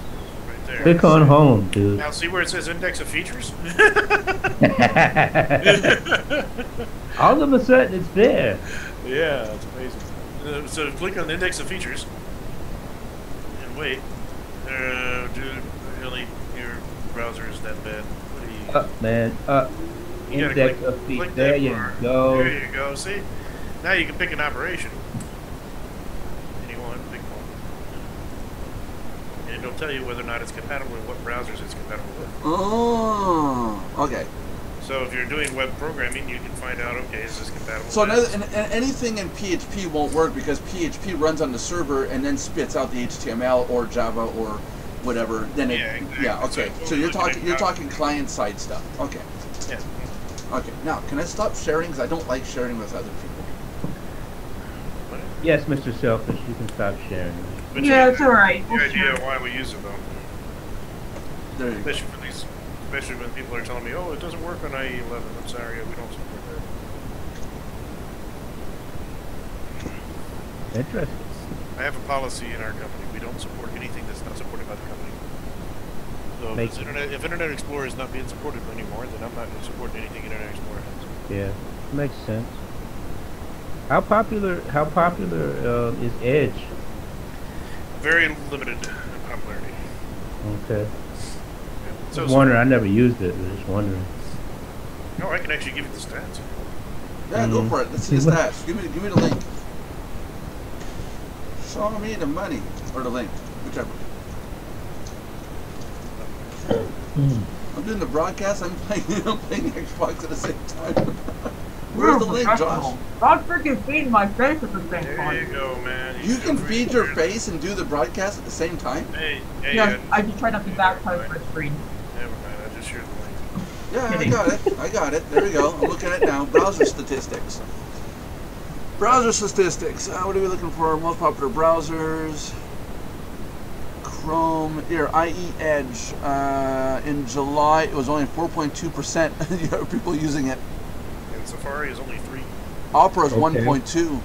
S2: right there.
S4: Click on home, dude.
S2: Now see where it says index of features?
S4: All of a sudden, it's there.
S2: Yeah, it's amazing. So click on the index of features and wait. Dude, really, your browser is that bad. What do you?
S4: Up, man, up.
S2: You
S4: Index of features. There you go.
S2: There you go. See, now you can pick an operation. Anyone, pick one, and it'll tell you whether or not it's compatible with what browsers it's compatible with.
S1: Oh, okay.
S2: So if you're doing web programming, you can find out, okay, is this compatible?
S1: So and anything in PHP won't work because PHP runs on the server and then spits out the HTML or Java or whatever. Then
S2: exactly.
S1: Yeah, okay. So you're talking client side stuff. Okay.
S2: Yeah.
S1: Okay. Now, can I stop sharing? Because I don't like sharing with other people.
S4: Yes, Mr. Selfish, you can stop sharing.
S2: But
S3: yeah, it's all right.
S2: The idea why we use it though.
S1: There you go.
S2: Especially when people are telling me, oh, it doesn't work on IE11. I'm sorry, we don't support that.
S4: Interesting.
S2: I have a policy in our company. We don't support anything that's not supported by the company. So if Internet Explorer is not being supported anymore, then I'm not going to support anything Internet Explorer has.
S4: Yeah, makes sense. How popular is Edge?
S2: Very limited popularity.
S4: Okay.
S2: So,
S4: Just wondering, I never used it, but just wondering.
S2: No, I can actually give you the stats.
S1: Yeah, go for it. Let's see the stats. Give me the link. Show me the money or the link, whichever. I'm doing the broadcast. I'm playing Xbox at the same time. Where's the link, Josh?
S3: God freaking feed my face at the same time.
S2: There you go, man.
S1: You can feed your face and do the broadcast at the same time?
S2: Hey,
S3: yeah, I just tried not to backpost my screen.
S2: Never mind, I just shared the link.
S1: Yeah, I got it. There we go. I'm looking at it now. Browser statistics. Browser statistics. What are we looking for? Most popular browsers. Chrome. Here, IE Edge. In July, it was only 4.2% of people using it.
S2: And Safari is only 3.
S1: Opera is 1.2.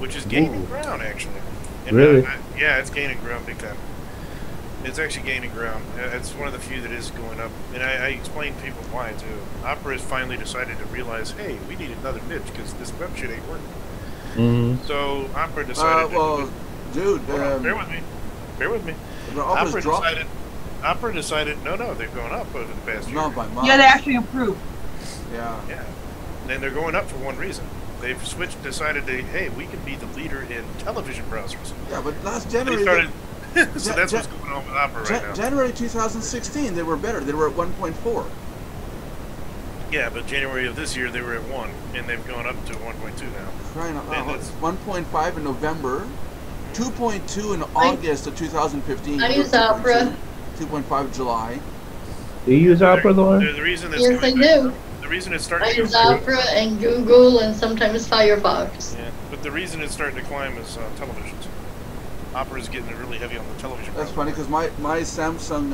S2: Which is gaining ground, actually. And
S4: really?
S2: Yeah, it's gaining ground big time. It's actually gaining ground. It's one of the few that is going up. And I explained to people why, too. Opera has finally decided to realize, hey, we need another niche because this web shit ain't working.
S4: Mm-hmm.
S2: So Opera decided
S1: dude,
S2: bear with me. Bear with me. Opera decided, no, they've gone up over the past year.
S1: Not by much.
S3: Yeah, they actually improved.
S1: Yeah.
S2: Yeah. And they're going up for one reason. They've decided hey, we can be the leader in television browsers.
S1: Yeah, but last January...
S2: so that's what's going on with Opera right now.
S1: January 2016, they were better. They were at 1.4.
S2: Yeah, but January of this year, they were at 1, and they've gone up to 1.2 now.
S1: Right now, it's 1.5 in November, 2.2 in August of 2015.
S5: I use Opera.
S1: 2.5 July.
S4: Do you use Opera, Lauren?
S2: The reason it's
S5: yes, I do.
S2: The reason it's starting
S5: I use Opera and Google and sometimes Firefox.
S2: Yeah, but the reason it's starting to climb is televisions. Opera is getting really heavy on the television.
S1: That's funny because my Samsung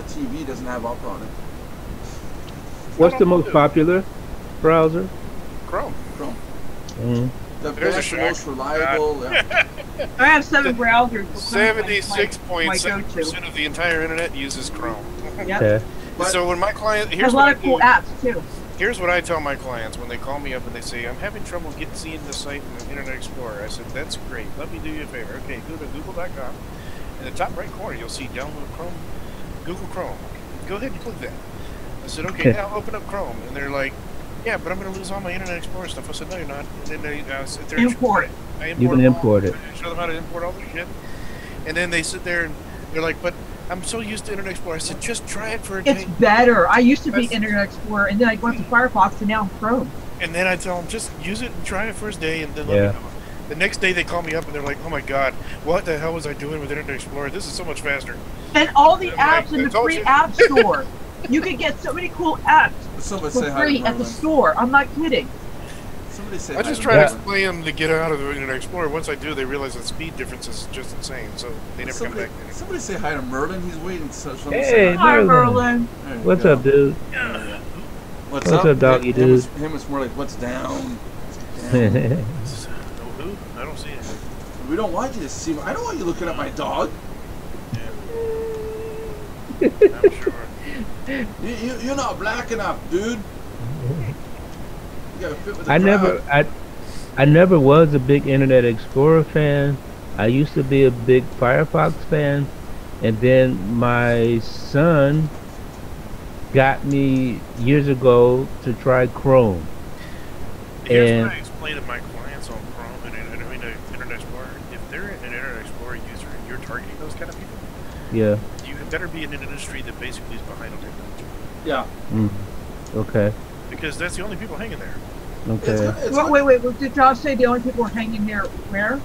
S1: TV doesn't have Opera on it.
S4: What's the most popular browser?
S2: Chrome.
S4: Mm-hmm.
S1: The best, most reliable. Yeah.
S3: I have 7 browsers.
S2: 76.7% of the entire internet uses Chrome.
S3: Yep.
S4: Okay.
S2: So when my client,
S3: There's a lot of cool apps too.
S2: Here's what I tell my clients when they call me up and they say, I'm having trouble seeing the site in Internet Explorer. I said, that's great. Let me do you a favor. Okay, go to google.com. In the top right corner, you'll see download Chrome, Google Chrome. Go ahead and click that. I said, okay, now open up Chrome. And they're like, yeah, but I'm going to lose all my Internet Explorer stuff. I said, no, you're not. And then they sit there and
S3: import it.
S4: You can import it.
S2: I show them how to import all the shit. And then they sit there and they're like, but I'm so used to Internet Explorer. I said, just try it for a day.
S3: It's better. I used to be Internet Explorer, and then I went to Firefox, and now I'm Chrome.
S2: And then I tell them, just use it and try it for a day, and then let me know. The next day they call me up, and they're like, oh my God, what the hell was I doing with Internet Explorer? This is so much faster.
S3: And all the apps in the free app store. You can get so many cool apps for free at the store. I'm not kidding.
S1: Somebody say
S2: I just try to explain them to get out of the Internet Explorer. Once I do, they realize the speed difference is just insane, so they never come back.
S1: Somebody say hi to Merlin. He's waiting.
S4: Hey,
S3: hi, Merlin.
S4: What's up, dude?
S1: What's
S4: up, doggy dude?
S1: Him is more like, what's down?
S2: Who? I don't see anything.
S1: We don't want you to see. I don't want you looking at my dog.
S2: Yeah. I'm sure.
S1: You're not black enough, dude. You gotta fit with the crowd.
S4: I never was a big Internet Explorer fan. I used to be a big Firefox fan, and then my son got me years ago to try Chrome.
S2: Here's what I explain to my clients on Chrome and Internet Explorer. If they're an Internet Explorer user and you're targeting those kind of people,
S4: yeah,
S2: you better be in an industry that basically is behind on technology.
S1: Yeah.
S4: Okay.
S2: Because that's the only people hanging there.
S4: Okay.
S3: Wait. Did Josh say the only people who are hanging there where?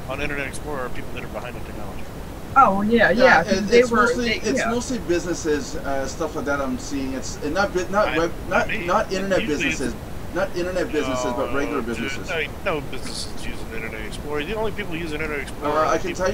S2: On Internet Explorer are people that are behind on technology.
S3: Oh yeah.
S1: It's mostly businesses, stuff like that. I'm seeing not internet businesses, but regular businesses.
S2: No businesses using Internet Explorer. The only people using Internet Explorer.
S1: I can tell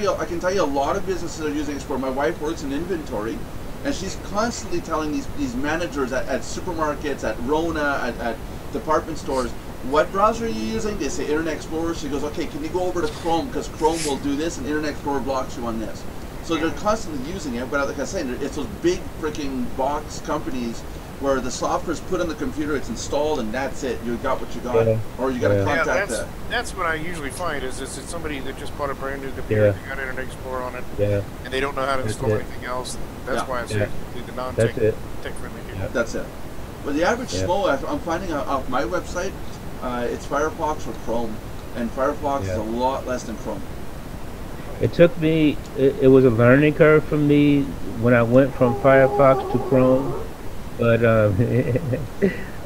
S1: you a lot of businesses are using Explorer. My wife works in inventory, and she's constantly telling these managers at supermarkets, at Rona, at department stores, what browser are you using? They say Internet Explorer. She goes, okay, can you go over to Chrome, because Chrome will do this and Internet Explorer blocks you on this. So they're constantly using it, but like I said, it's those big freaking box companies where the software is put on the computer, it's installed, and that's it. You got what you got, or you got to contact that.
S2: That's what I usually find is it's somebody that just bought a brand new computer, they got Internet Explorer on it, and they don't know how to install anything else. That's why I say the non-tech friendly people.
S1: That's it. But the average slow, I'm finding off my website, it's Firefox or Chrome, and Firefox is a lot less than Chrome.
S4: It took me, it was a learning curve for me when I went from Firefox to Chrome, but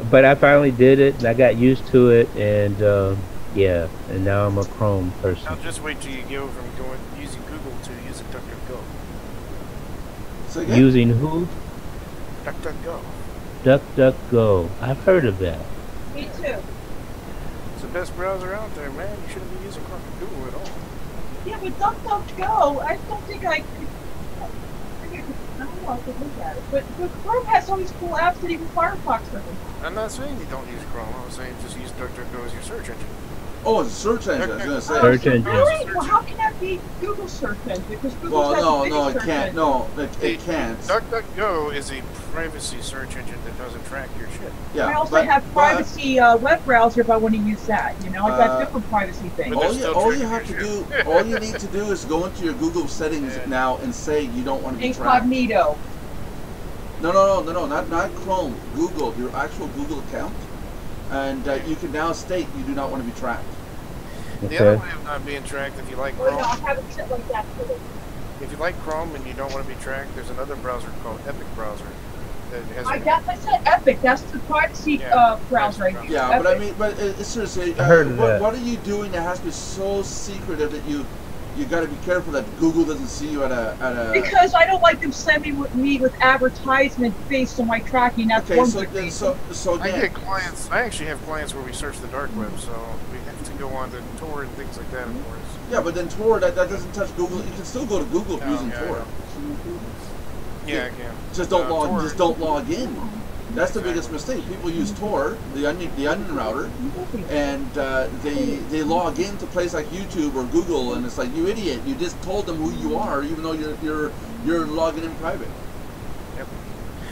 S4: but I finally did it, and I got used to it, and and now I'm a Chrome person.
S2: Now just wait till you go from using Google to using DuckDuckGo.
S1: So again?
S4: Using who?
S2: DuckDuckGo.
S4: DuckDuckGo. I've heard of that.
S3: Me too.
S2: It's the best browser out there, man. You shouldn't be using Google at all.
S3: Yeah, but DuckDuckGo, I don't think I could. I don't know. I could look at it, but Chrome has all these cool apps that even Firefox doesn't.
S2: I'm not saying you don't use Chrome. I was saying just use DuckDuckGo as your search engine.
S1: Oh, it's a search engine. I was going to say.
S4: Search engine.
S3: Really? Well, how can that be Google search engine? Because Google has
S1: it can't. No, it can't.
S2: DuckDuckGo is a privacy search engine that doesn't track your shit.
S3: Yeah, I also have privacy web browser if I want to use that. You know, I've got different privacy things.
S1: All you have to do, all you need to do is go into your Google settings now and say you don't want to be tracked.
S3: Incognito.
S1: No, not Chrome. Google, your actual Google account, and you can now state you do not want to be tracked.
S2: The other way of not being tracked, if you like Chrome,
S3: I haven't set like that too.
S2: If you like Chrome and you don't want to be tracked, there's another browser called Epic Browser.
S3: I said Epic. That's the privacy browser I use.
S1: Yeah,
S3: Epic.
S1: but I mean, seriously, what are you doing that has to be so secretive that you got to be careful that Google doesn't see you at a.
S3: Because I don't like them sending me with advertisement based on my tracking. That's one good reason.
S1: So
S2: I get clients. I actually have clients where we search the dark web, so we have to go on to Tor and things like that, of course.
S1: Yeah, but then Tor that doesn't touch Google. You can still go to Google using Tor.
S2: Yeah, I can.
S1: Just don't log in. That's the biggest mistake. People use Tor, the onion router, and they log in to places like YouTube or Google, and it's like, you idiot! You just told them who you are, even though you're logging in private.
S2: Yep.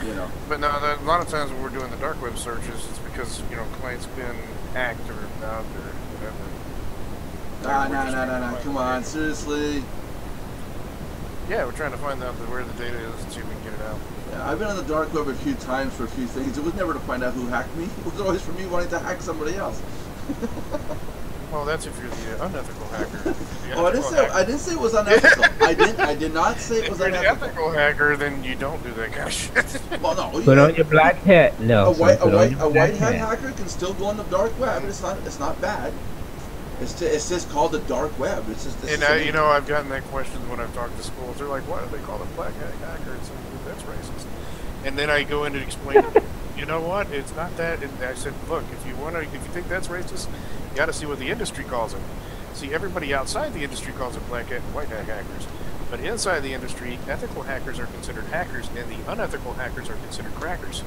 S1: You know.
S2: But no, a lot of times when we're doing the dark web searches, it's because clients been hacked or robbed or whatever.
S1: No! Come on, seriously.
S2: Yeah, we're trying to find out where the data is and see if we can get it out.
S1: Yeah, I've been on the dark web a few times for a few things. It was never to find out who hacked me. It was always for me wanting to hack somebody else.
S2: Well, that's if you're the unethical hacker.
S1: I didn't say it was unethical. I did not say it was unethical.
S2: If you're the ethical hacker, then you don't do that kind of shit.
S1: Well, no.
S4: Put on your black hat. No.
S1: A white hat hacker can still go on the dark web. It's not bad. It's just called the dark web. It's just.
S2: And I've gotten that question when I've talked to schools. They're like, "Why do they call it black hat hacker?" It's like, that's racist. And then I go in and explain You know what? It's not that. I said, look, if you think that's racist, you got to see what the industry calls it. See, everybody outside the industry calls it black hat and white hat hackers, but inside the industry, ethical hackers are considered hackers, and the unethical hackers are considered crackers.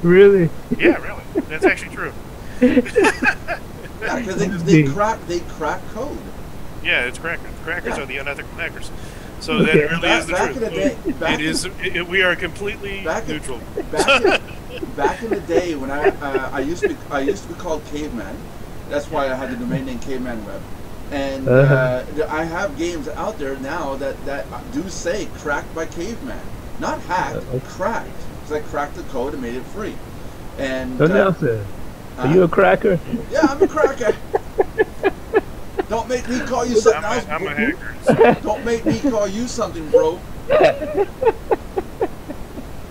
S4: Really?
S2: Yeah, really. That's actually true.
S1: Yeah, because they crack code.
S2: Yeah, it's crackers. Crackers are the unethical hackers. So that really is the truth. We are completely neutral.
S1: Back in the day when I used to be called Caveman. That's why I had the domain name Caveman Web. And I have games out there now that do say cracked by Caveman, not hacked, cracked. Because I cracked the code and made it free. And
S4: so Nelson, are you a cracker?
S1: Yeah, I'm a cracker. Don't make me call you something else.
S2: I'm a hacker. So.
S1: Don't make me call you something, bro.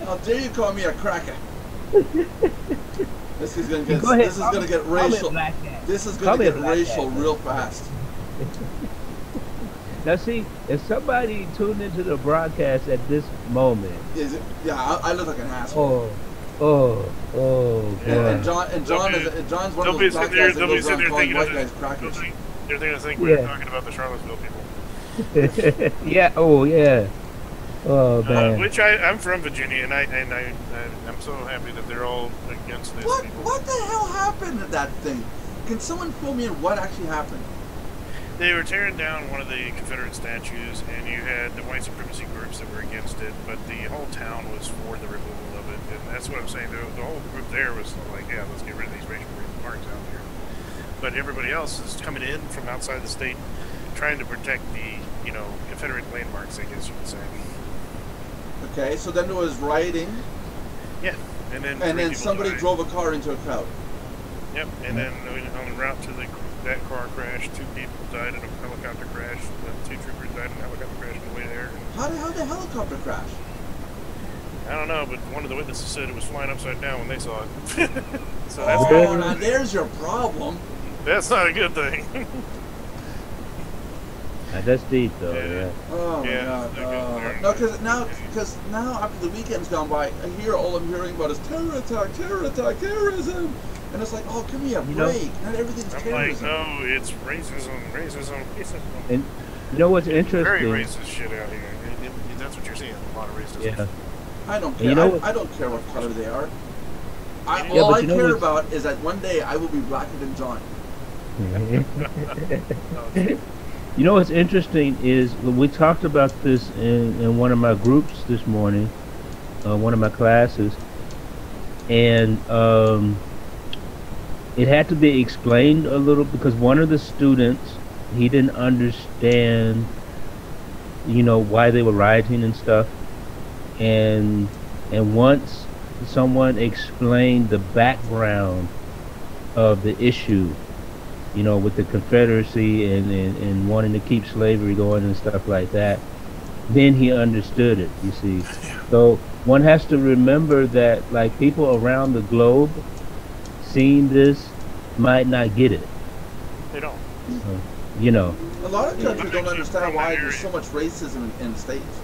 S1: How dare you call me a cracker? This is gonna get racial. This is gonna get racial real fast.
S4: Now see, if somebody tuned into the broadcast at this moment,
S1: yeah, I look like an asshole.
S4: Oh.
S1: And John's one of those black guys that goes around calling white guys crackers.
S2: They're going to think we're talking about the Charlottesville people.
S4: Yeah. Oh yeah. Oh man.
S2: Which I'm from Virginia, and I'm so happy that they're all against this.
S1: What the hell happened to that thing? Can someone fill me in what actually happened?
S2: They were tearing down one of the Confederate statues, and you had the white supremacy groups that were against it, but the whole town was for the removal of it, and that's what I'm saying. The whole group there was like, yeah, let's get rid of these racial marks out here. But everybody else is coming in from outside the state, trying to protect the, Confederate landmarks, I guess you could say.
S1: Okay, so then there was rioting.
S2: Yeah, and then
S1: somebody drove a car into a crowd.
S2: Yep, and then en route to that car crash, 2 people died in a helicopter crash. 2 troopers died in a helicopter crash on the way there.
S1: How did the helicopter crash?
S2: I don't know, but one of the witnesses said it was flying upside down when they saw it. So
S1: that's good. Now there's your problem.
S2: That's not a good thing.
S4: That's deep, though. Yeah.
S1: Oh my God. No, because now after the weekend's gone by, all I'm hearing about is terror attack, terrorism, and it's like, oh, give me a break. Not everything's terrorism.
S2: Like, no, it's racism.
S4: And you know what's interesting?
S2: Very racist shit out here. That's what you're seeing. A lot of racism.
S4: Yeah.
S1: I don't care. I don't care what color they are. All I care about is that one day I will be blacker than John.
S4: You know what's interesting is we talked about this in one of my groups this morning, one of my classes, and it had to be explained a little because one of the students, he didn't understand, why they were rioting and stuff, and once someone explained the background of the issue, with the Confederacy and wanting to keep slavery going and stuff like that, then he understood it, you see. So one has to remember that, like, people around the globe seeing this might not get it.
S2: They don't.
S1: A lot of countries don't understand why there's so much racism in the States.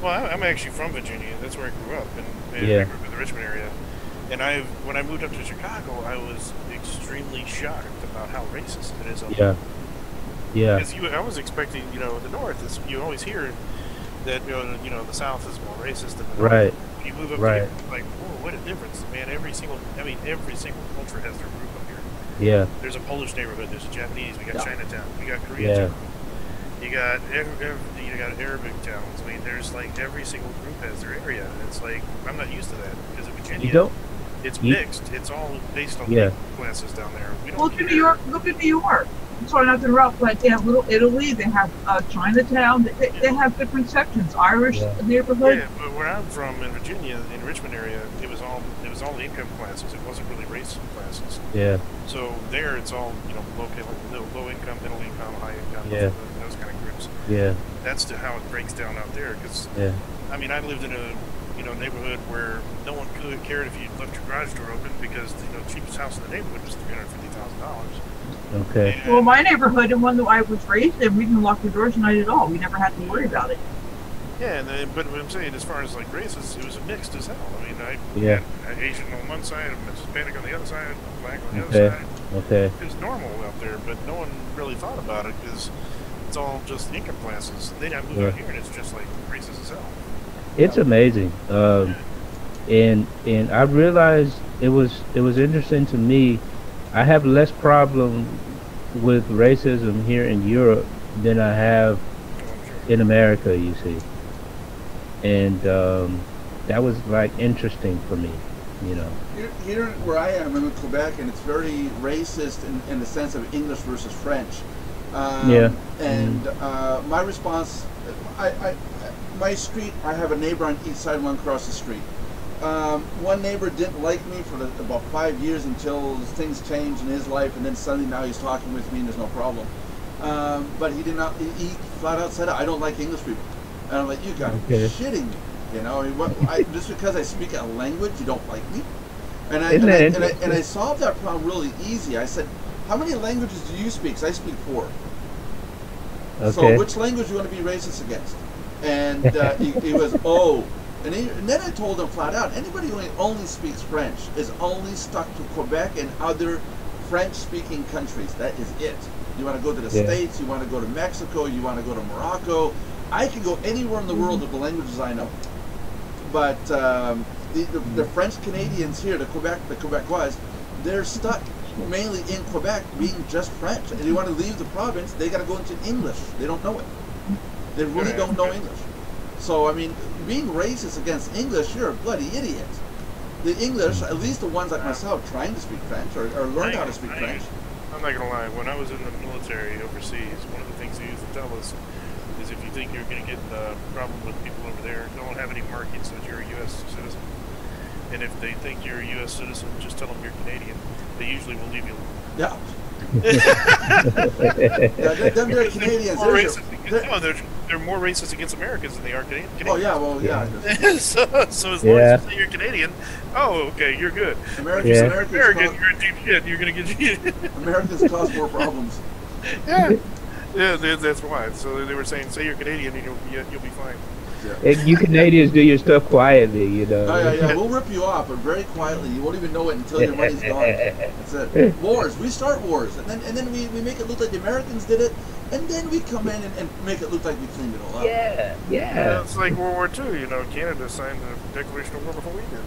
S2: Well, I'm actually from Virginia. That's where I grew up, and I grew up in the Richmond area. And when I moved up to Chicago, I was extremely shocked about how racist it is up there. Yeah. Because I was expecting, the North is. You always hear that the South is more racist than the North.
S4: Right.
S2: When you move up here, it's like, whoa, what a difference, man! Every single culture has their group up here. Yeah. There's a Polish neighborhood. There's a Japanese. We got Chinatown. We got Koreatown. You got Arabic towns. I mean, there's like every single group has their area. And it's like I'm not used to that because in Virginia, it's mixed. It's all based on the classes down there.
S3: Look at New York. Look at New York. I'm sorry not to interrupt, but they have Little Italy. They have Chinatown. They have different sections. Irish neighborhood.
S2: Yeah, but where I'm from in Virginia, in the Richmond area, it was all the income classes. It wasn't really race classes. Yeah. So there, it's all low income, middle income, high income. Those kind of groups. Yeah. That's how it breaks down out there. Because I mean, I lived in a neighborhood where no one cared if you left your garage door open because the cheapest house in the neighborhood was $350,000.
S4: Okay.
S3: Well, my neighborhood and one that I was raised in, we didn't lock the doors at night at all. We never had to worry about it.
S2: Yeah, but what I'm saying, as far as like races, it was mixed as hell. I mean, I had Asian on one side, Hispanic on the other side, black on the other side.
S4: Okay.
S2: It was normal out there, but no one really thought about it because it's all just income classes. Then I moved out here, and it's just like racist as hell.
S4: It's amazing. And I realized it was interesting to me. I have less problem with racism here in Europe than I have in America, you see. And that was like interesting for me, you know.
S1: Here where I am, I'm in Quebec, and it's very racist in the sense of English versus French. And my response, my street, I have a neighbor on each side, one across the street. One neighbor didn't like me for about 5 years until things changed in his life, and then suddenly now he's talking with me and there's no problem. But he did not. He flat out said, "I don't like English people," and I'm like, "You got shitting me." You know, just because I speak a language, you don't like me? And I solved that problem really easy. I said, "How many languages do you speak?" So I speak 4.
S4: Okay.
S1: So which language do you want to be racist against? And he was, "Oh." And then I told him flat out, anybody who only speaks French is only stuck to Quebec and other French-speaking countries. That is it. You want to go to the States, you want to go to Mexico, you want to go to Morocco. I can go anywhere in the world with the languages I know. But the French Canadians here, the Quebecois, they're stuck mainly in Quebec being just French. And if you want to leave the province, they got to go into English. They don't know it. They really don't know English. So, I mean, being racist against English, you're a bloody idiot. The English, at least the ones like myself, trying to speak French or learn how to speak French.
S2: I'm not going to lie. When I was in the military overseas, one of the things they used to tell us is if you think you're going to get a problem with people over there, don't have any markings that you're a U.S. citizen. And if they think you're a U.S. citizen, just tell them you're Canadian. They usually will leave you alone.
S1: Yeah. They're Canadians.
S2: They're more racist against Americans than they are Canadians.
S1: Oh yeah, well yeah.
S2: so as long as you say you're Canadian, oh okay, you're good.
S1: Americans
S2: you're in deep shit. You're gonna get
S1: Americans cause more problems.
S2: Yeah, that's why. So they were saying, say you're Canadian, and you'll be fine.
S4: Yeah. And you Canadians do your stuff quietly, you know.
S1: Oh, yeah. We'll rip you off, but very quietly. You won't even know it until your money's gone. That's it. Wars. We start wars, and then we make it look like the Americans did it, and then we come in and make it look like we cleaned it all up.
S4: Yeah.
S2: It's like World War II. You know, Canada signed the Declaration of War before we did.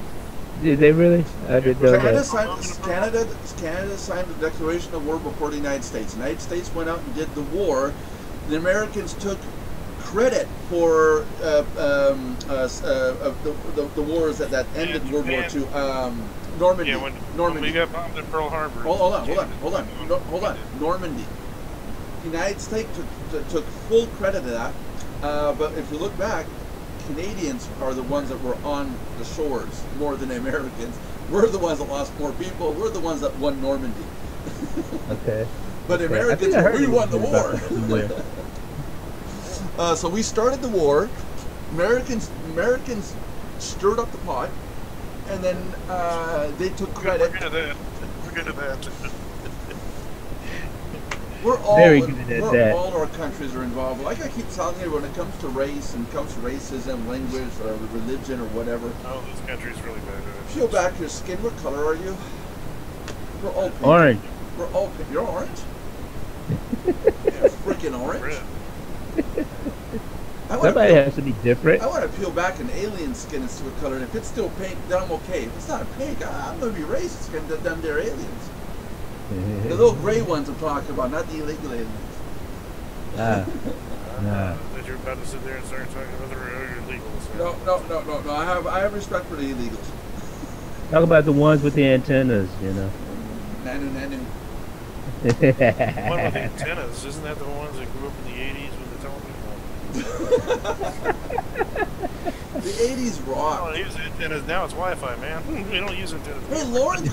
S4: Did they really? I didn't know that.
S1: Canada signed the Declaration of War before the United States. The United States went out and did the war. The Americans took credit for the wars that ended World War II. Normandy.
S2: Yeah, when we got bombed at Pearl Harbor.
S1: Hold on. Normandy. The United States took full credit of that. But if you look back, Canadians are the ones that were on the shores more than the Americans. We're the ones that lost more people. We're the ones that won Normandy.
S4: Okay.
S1: But the Americans, we won the war. So we started the war. Americans stirred up the pot, and then they took credit.
S2: We're good at that.
S1: We're all
S4: very good at that.
S1: All our countries are involved. Like I keep telling you, when it comes to race and comes to racism, language, or religion, or whatever.
S2: Oh, this country's really bad at it.
S1: Peel back your skin. What color are you? We're all pink.
S4: Orange.
S1: We're all pink. You're orange? Yeah, freaking orange.
S4: Somebody has to be different.
S1: I want to peel back an alien skin and see what color. And if it's still pink, then I'm okay. If it's not pink, I'm going to be racist because then they're aliens. The little gray ones I'm talking about, not the illegal aliens.
S2: That you're about to sit there and start talking about the illegals.
S1: No. I have respect for the illegals.
S4: Talk about the ones with the antennas, you know.
S1: Nanu.
S2: One with the antennas, isn't that the ones that grew up in the 80s with the television?
S1: The 80s rock.
S2: We don't use antennas now. It's Wi-Fi, man. We don't use antennas.
S1: Hey, Lauren's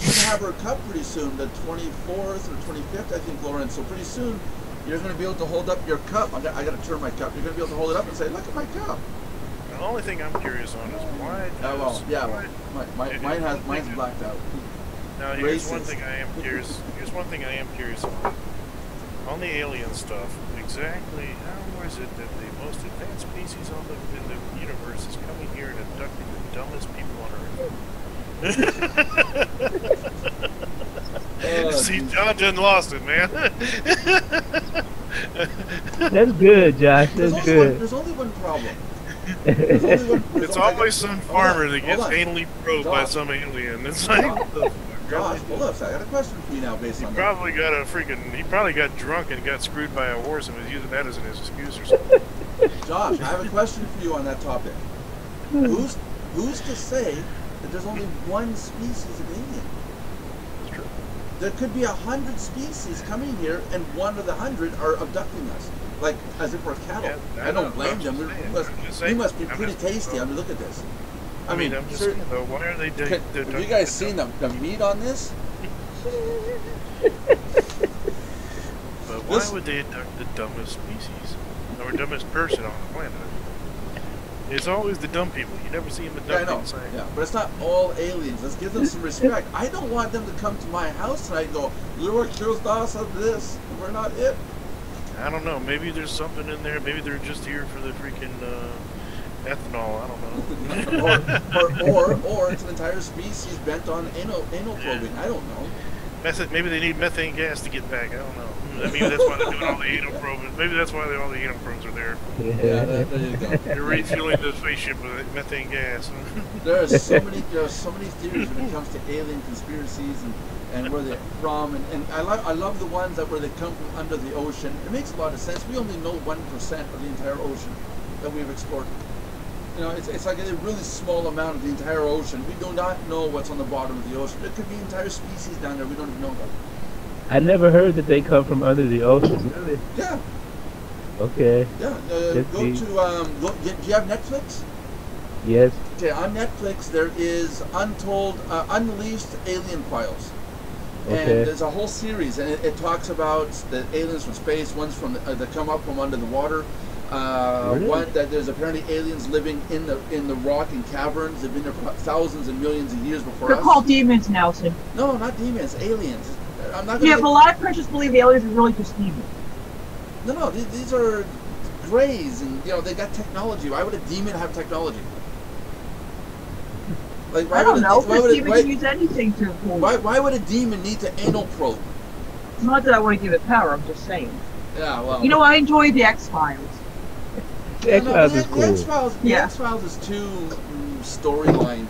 S1: should have her cup pretty soon, the 24th or 25th, I think, Lauren. So pretty soon, you're going to be able to hold up your cup. I got to turn my cup. You're going to be able to hold it up and say, "Look at my cup."
S2: The only thing I'm curious on is why.
S1: Mine's blacked out.
S2: Now here's one thing I am curious. Here's one thing I am curious on the alien stuff, exactly how is it that the most advanced species in the universe is coming here and abducting the dumbest people on Earth? See, John done lost it, man.
S4: That's good, Josh. That's good.
S1: There's only one problem.
S2: It's always some farmer that gets anally probed by some alien. It's like,
S1: Josh, hold up, I got a question for you now based on that.
S2: He probably got drunk and got screwed by a horse and was using that as an excuse or something.
S1: Josh, I have a question for you on that topic. Who's to say that there's only one species of alien?
S2: That's true.
S1: There could be 100 species coming here, and one of the 100 are abducting us, like as if we're cattle. Yeah, I don't blame them. We must be pretty tasty. I mean, look at this. I mean,
S2: I'm just saying, though, why are they doing?
S1: Have you guys seen the meat on this?
S2: But why would they abduct the dumbest species or dumbest person on the planet? It's always the dumb people. You never see them abducting inside.
S1: Yeah, but it's not all aliens. Let's give them some respect. I don't want them to come to my house tonight and go, "You're accused us of this. We're not it."
S2: I don't know. Maybe there's something in there. Maybe they're just here for the freaking ethanol. I don't know.
S1: or it's an entire species bent on anal probing. I don't know.
S2: Maybe they need methane gas to get back. I don't know. Maybe that's why they're doing all the anal probing. Maybe that's why all the anal probes are there.
S1: Yeah, there you go.
S2: They're refueling the spaceship with methane gas.
S1: There are so many theories when it comes to alien conspiracies and where they're from, and I love the ones where they come from under the ocean. It makes a lot of sense. We only know 1% of the entire ocean that we've explored. You know, it's like a really small amount of the entire ocean. We do not know what's on the bottom of the ocean. There could be entire species down there we don't even know about.
S4: I never heard that they come from under the ocean. Really?
S1: Yeah.
S4: Okay.
S1: Yeah. Do you have Netflix?
S4: Yes.
S1: Okay, on Netflix there is Unleashed Alien Files. And there's a whole series, and it talks about the aliens from space, ones from that come up from under the water.
S4: Really?
S1: One that there's apparently aliens living in the rock and caverns. They've been there for thousands and millions of years before us.
S3: They're called demons, Nelson.
S1: No, not demons, aliens. I'm not.
S3: Yeah, but a lot of Christians believe aliens are really just demons.
S1: No, these are grays, and they got technology. Why would a demon have technology? Like,
S3: I don't know. Because demon can use anything to.
S1: Why would a demon need to anal probe?
S3: It's not that I want to give it power. I'm just saying.
S1: Yeah, well.
S3: You know, I enjoy the X-Files.
S4: The X-Files is cool.
S1: The X-Files is too storyline.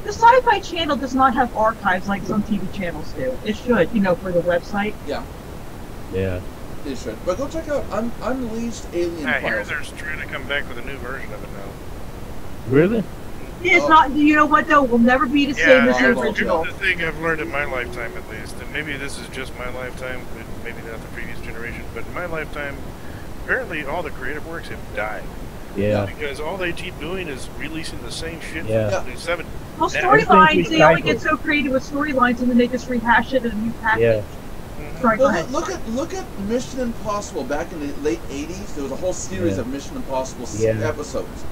S3: The Sci-Fi Channel does not have archives like some TV channels do. It should, for the website.
S1: Yeah.
S4: Yeah.
S1: It should. But go check out Unleashed Alien Files.
S2: I hear they're trying to come back with a new version of it now.
S4: Really?
S3: It's not. You know what though? It will never be the same as the original.
S2: The thing I've learned in my lifetime, at least, and maybe this is just my lifetime, but maybe not the previous generation, but in my lifetime, apparently all the creative works have died.
S4: Yeah.
S2: Because all they keep doing is releasing the same shit.
S4: Yeah.
S3: Well, storylines, they only get so creative with storylines, and then they just rehash it in a new package.
S4: Yeah.
S3: Sorry, go ahead.
S1: Look at Mission Impossible back in the late '80s. There was a whole series of Mission Impossible episodes.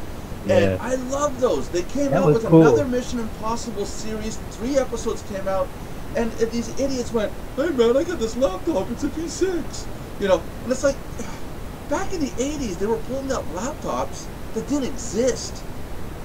S1: And I love those. They came out with another Mission Impossible series. 3 episodes came out, and these idiots went, "Hey man, I got this laptop. It's a P6." And it's like, back in the '80s, they were pulling out laptops that didn't exist.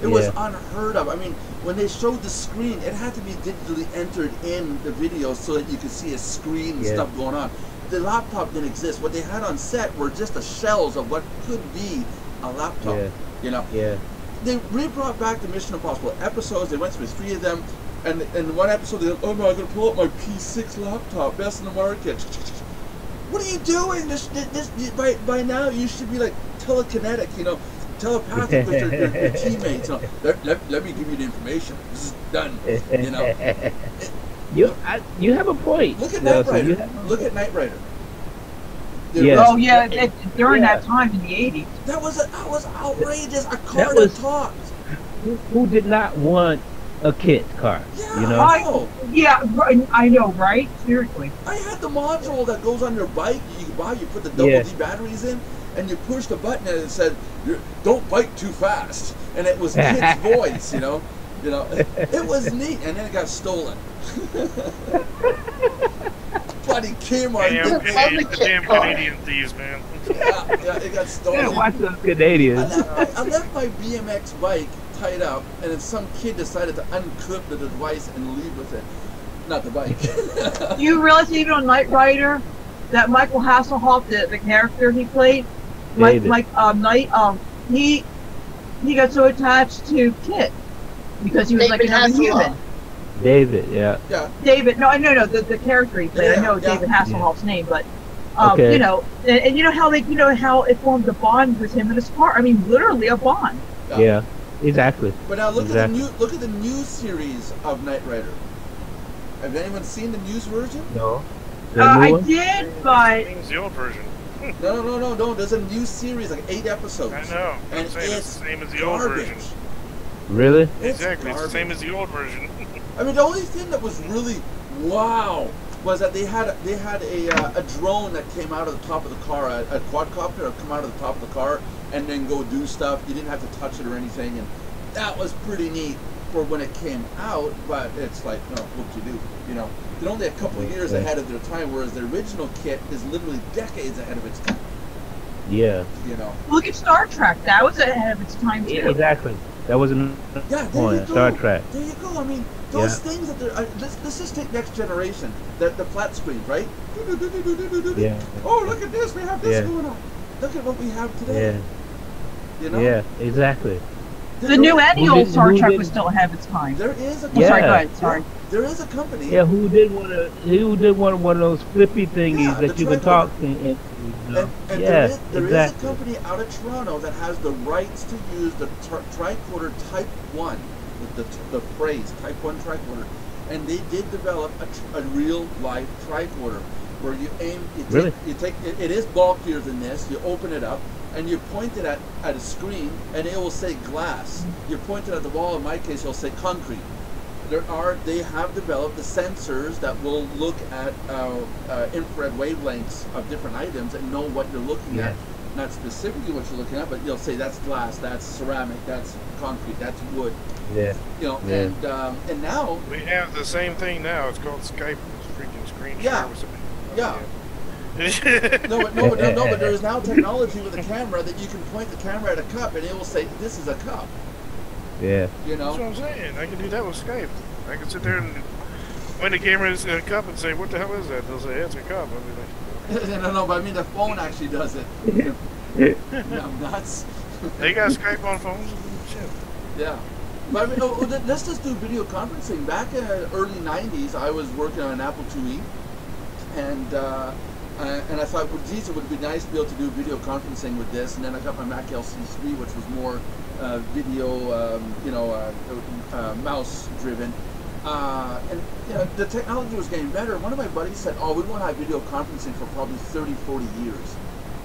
S1: It was unheard of. I mean, when they showed the screen, it had to be digitally entered in the video so that you could see a screen and stuff going on. The laptop didn't exist. What they had on set were just the shells of what could be a laptop.
S4: Yeah.
S1: They re-brought back the Mission Impossible episodes. They went through 3 of them, and in one episode they go, "Oh no, I'm gonna pull up my P6 laptop, best in the market." What are you doing? This by now you should be like telekinetic, telepathic with your teammates. Let me give you the information. This is done.
S4: You have a point.
S1: Look at Knight Rider. Look at Knight Rider.
S4: Yes.
S3: Oh yeah, during that time in the '80s.
S1: That was outrageous. A car that talked.
S4: Who did not want a kit car?
S1: Yeah,
S3: I know, right? Seriously.
S1: I had the module that goes on your bike. You buy. You put the double D batteries in, and you push the button, and it said, "Don't bike too fast." And it was Kit's voice. It was neat, and then it got stolen. Bloody Kmart.
S2: Damn Canadian thieves, man.
S1: Yeah, it got stolen.
S4: Yeah, watch those Canadians.
S1: I left my BMX bike tied up, and then some kid decided to unclip the device and leave with it. Not the bike.
S3: You realize even on Knight Rider, that Michael Hasselhoff, the character he played, Knight, he got so attached to Kit because he was like another human.
S4: David, yeah.
S3: David, no, the character he played. I know David Hasselhoff's name, but you know, and you know how it formed a bond with him and his car. I mean, literally a bond.
S4: Yeah, exactly.
S1: But now look at the new series of Knight Rider. Have anyone seen the news version?
S4: No.
S3: I did, but
S2: it's the old version.
S1: No. There's a new series, like 8 episodes.
S2: I know.
S1: And
S2: it's the same as the
S1: garbage.
S2: old version.
S4: Really?
S2: Exactly. It's the same as the old version.
S1: I mean, the only thing that was really wow was that they had a drone that came out of the top of the car, a quadcopter that come out of the top of the car and then go do stuff. You didn't have to touch it or anything, and that was pretty neat for when it came out. But it's like, no, what you do, you know? They're only a couple of years ahead of their time, whereas the original kit is literally decades ahead of its time.
S4: Yeah.
S1: You know.
S3: Look at Star Trek. That was ahead of its time too.
S4: Exactly. That was an point. Star Trek.
S1: There you go. I mean, those things that they're. Let's just take Next Generation. The flat screen, right?
S4: Yeah.
S1: Oh, look at this. We have this going on. Look at what we have today.
S4: Yeah.
S1: You know.
S4: Yeah. Exactly.
S3: The new and the old Star Trek was still ahead of its time.
S1: There is a.
S3: Sorry, go ahead. Sorry.
S1: There is a company.
S4: Yeah, who did one of one of those flippy thingies that you can talk and
S1: there is a company out of Toronto that has the rights to use the tricorder Type 1, the phrase Type 1 tricorder, and they did develop a real life tricorder where you aim. It is bulkier than this. You open it up and you point it at a screen, and it will say glass. You point it at the wall. In my case, it'll say concrete. They have developed the sensors that will look at infrared wavelengths of different items and know what you're looking at. Not specifically what you're looking at, but you'll say that's glass, that's ceramic, that's concrete, that's wood.
S4: Yeah.
S1: You know, and now
S2: we have the same thing now. It's called Skype. It's freaking screen share with somebody.
S1: but there is now technology with a camera that you can point the camera at a cup and it will say this is a cup.
S4: Yeah.
S1: You know?
S2: That's what I'm saying. I can do that with Skype. I can sit there and point the camera at a cup and say, what the hell is that? They'll say, it's a cup. I'll be like,
S1: no, but I mean the phone actually does it. I'm nuts.
S2: They got Skype on phones? Shit.
S1: Yeah. But I mean, let's just do video conferencing. Back in the early 90s, I was working on an Apple IIe. And I thought, well, geez, it would be nice to be able to do video conferencing with this. And then I got my Mac LC3, which was more video, mouse driven. And you know, the technology was getting better. One of my buddies said, oh, we want to have video conferencing for probably 30, 40 years.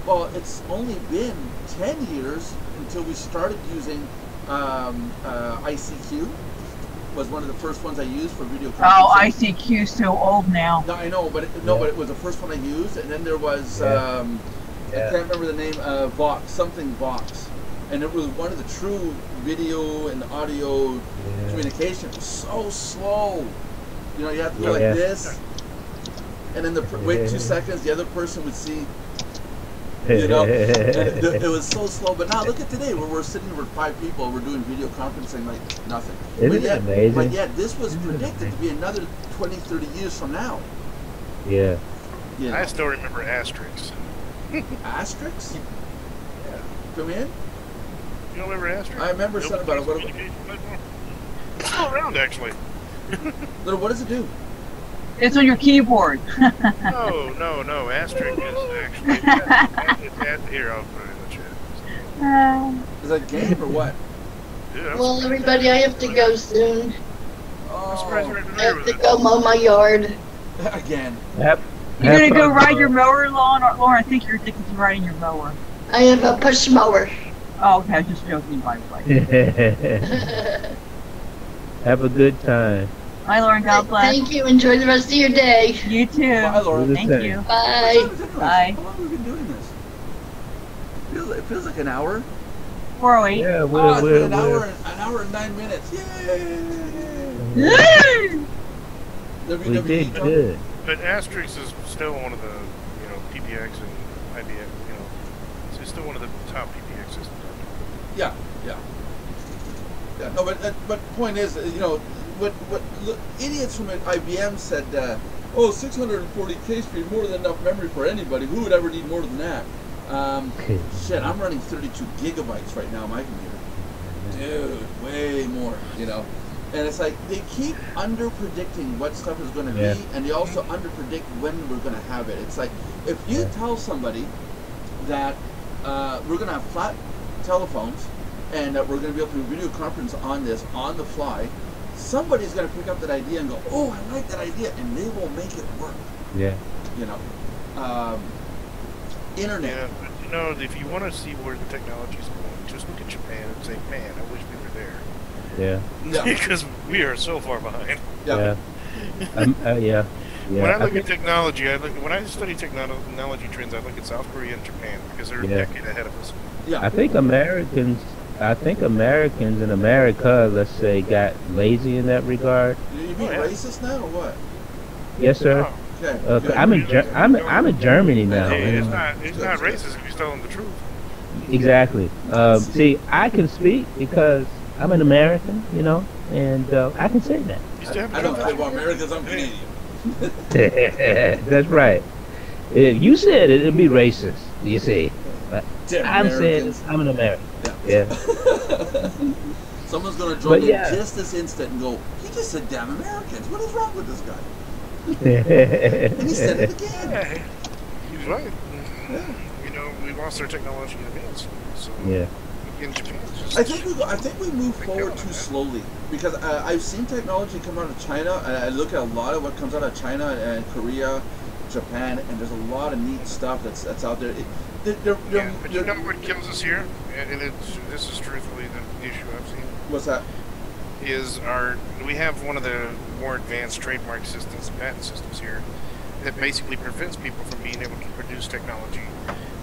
S1: Well, it's only been 10 years until we started using ICQ. Was one of the first ones I used for video conferencing. Oh,
S3: ICQ's so old now.
S1: No, I know, but it was the first one I used, and then there was I can't remember the name, Vox, and it was one of the true video and audio communication. It was so slow. You know, you have to go like this, and then wait 2 seconds, the other person would see. You know, it was so slow. But now look at today, where we're sitting with 5 people, we're doing video conferencing like nothing.
S4: Isn't it amazing?
S1: But yet, this was predicted to be another 20, 30 years from now.
S4: Yeah.
S2: You know? I still remember Asterix.
S1: Asterix?
S2: Yeah.
S1: Come in?
S2: You don't remember Asterix?
S1: I remember something about it.
S2: It's still around, actually.
S1: What does it do?
S3: It's on your keyboard.
S2: No. Asterix is actually. Here, I'll put it in the chat.
S1: Is that a game or what?
S2: Yeah,
S5: well, everybody, I have to go soon.
S1: Oh.
S5: I have to go mow my yard.
S1: Again.
S3: You're gonna go ride your mower, Lauren? Lauren, I think you're addicted to riding your mower.
S5: I have a push mower.
S3: Oh, okay. I was just joking, by the way.
S4: Have a good time.
S3: Bye, Lauren. God bless.
S5: Thank you. Enjoy the rest of your day.
S3: You too.
S1: Bye, Lauren.
S3: Thank you.
S5: Bye.
S3: Bye.
S1: How long have we been doing this? It feels like an hour.
S3: 4:08.
S4: Yeah,
S1: we're an hour and 9 minutes.
S3: Yay!
S4: We did good.
S2: But Asterix is still one of the, PPX and IBM, still one of the top PBX systems.
S1: Yeah. No, but point is, you know, what idiots from IBM said, 640K speed, more than enough memory for anybody. Who would ever need more than that? Shit, I'm running 32 gigabytes right now on my computer. Dude, way more, you know. And it's like they keep under-predicting what stuff is going to be, and they also under-predict when we're going to have it. It's like if you tell somebody that we're going to have flat telephones and that we're going to be able to do video conference on this on the fly, somebody's going to pick up that idea and go, "Oh, I like that idea," and they will make it work. Yeah. You know, internet.
S2: Yeah, but you know, if you want to see where the technology is going, just look at Japan and say, "Man, I wish we were there."
S1: Yeah.
S2: Because we are so far behind.
S1: Yeah.
S2: When I look at technology, when I study technology trends, I look at South Korea and Japan because they're a decade ahead of us.
S4: Yeah. I think Americans in America, let's say, got lazy in that regard.
S1: You mean racist now or what?
S4: Yes, sir.
S1: Oh. Okay.
S4: I'm in Germany now.
S2: Hey, it's not racist if you're telling the truth.
S4: Exactly. See, I can speak because I'm an American, you know, and I can say that.
S1: I don't say well, Americans, I'm Canadian.
S4: That's right. If you said it, it'd be racist, you see. But I'm saying I'm an American. Yeah.
S1: Someone's going to join in just this instant and go, "He just said damn Americans. What is wrong with this guy?" And he said it again.
S2: Yeah, he's right. You know, we lost our technology in advance. So in Japan,
S1: I think we move forward too slowly because I've seen technology come out of China, and I look at a lot of what comes out of China and Korea, Japan, and there's a lot of neat stuff that's out there.
S2: But you know what kills us here, and this is truthfully the issue I've seen.
S1: What's that?
S2: We have one of the more advanced trademark systems, patent systems here, that basically prevents people from being able to produce technology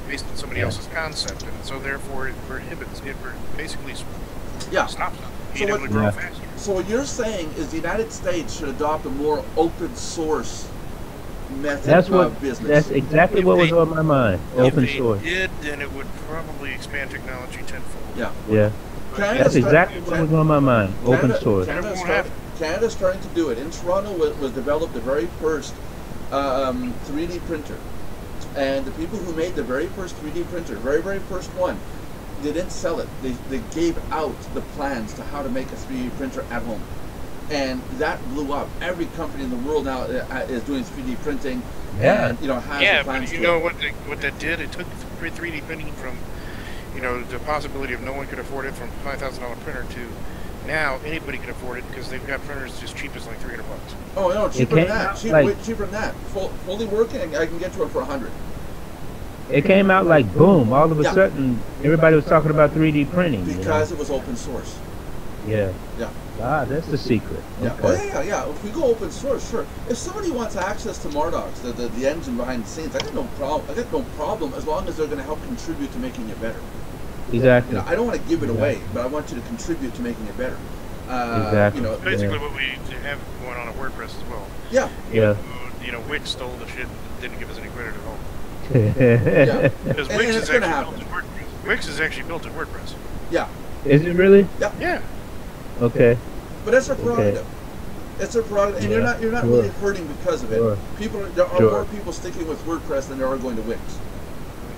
S2: based on somebody else's concept, and so therefore it prohibits it. Basically, stops them being able to grow faster.
S1: So what you're saying is the United States should adopt a more open source method of business.
S4: That's exactly what was on my mind. Open source.
S2: If they did, then it would probably expand technology tenfold.
S4: Yeah. That's exactly what was on my mind. Open source.
S1: Canada's starting to do it. In Toronto was developed the very first 3D printer. And the people who made the very first 3D printer, very first one, they didn't sell it. They gave out the plans to how to make a 3D printer at home. And that blew up. Every company in the world now is doing 3D printing. And, you know, has the plans.
S2: But you know what that did? It took 3D printing from, you know, the possibility of no one could afford it from $5,000 printer to now anybody can afford it because they've got printers as cheap as like $300.
S1: Oh no, cheaper than that. Cheaper than that. Fully working, I can get to it for $100.
S4: It came out like boom. All of a sudden, everybody was talking about 3D printing
S1: because it was open source.
S4: Yeah. That's the secret.
S1: Okay. If we go open source, sure. If somebody wants access to Mardox, the engine behind the scenes, I got no problem as long as they're going to help contribute to making it better.
S4: Exactly.
S1: You know, I don't want to give it away, but I want you to contribute to making it better.
S4: Exactly.
S1: You know,
S2: basically what we have going on at WordPress as well.
S1: Yeah.
S2: You know, Wix stole the shit and didn't give us any credit at all. Because Wix is actually built in WordPress.
S1: Yeah.
S4: Is it really?
S1: Yeah.
S4: Okay.
S1: But that's their prerogative. It's their prerogative, and you're not really hurting because of it. There are more people sticking with WordPress than there are going to Wix.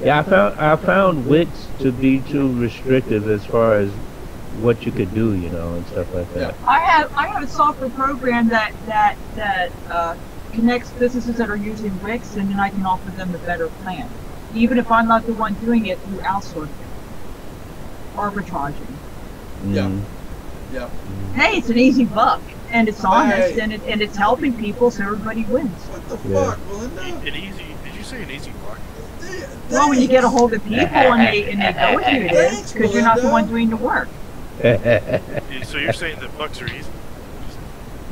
S4: Yeah, I found Wix to be too restrictive as far as what you could do, you know, and stuff like that.
S3: I have a software program that connects businesses that are using Wix, and then I can offer them a better plan, even if I'm not the one doing it through outsourcing, arbitraging.
S1: Yeah.
S3: Hey, it's an easy buck, and it's honest, and it's helping people, so everybody wins.
S1: What the fuck, Melinda?
S2: Did you say an easy buck?
S3: Well, when you get a hold of people and they go with you, it is because you're not the one doing the work.
S2: So you're saying that bucks are easy?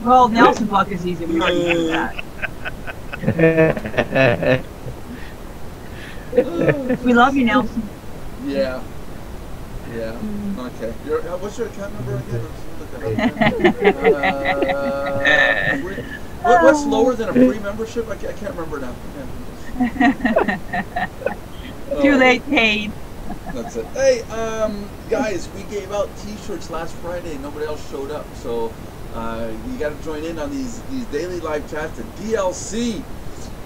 S3: Well, Nelson buck is easy. We already know that. We love you, Nelson.
S1: Yeah. Okay. What's your account number again? What's lower than a free membership? I can't remember now.
S3: Too late, paid.
S1: That's it. Hey, guys, we gave out T-shirts last Friday. Nobody else showed up, so you got to join in on these daily live chats. The DLC.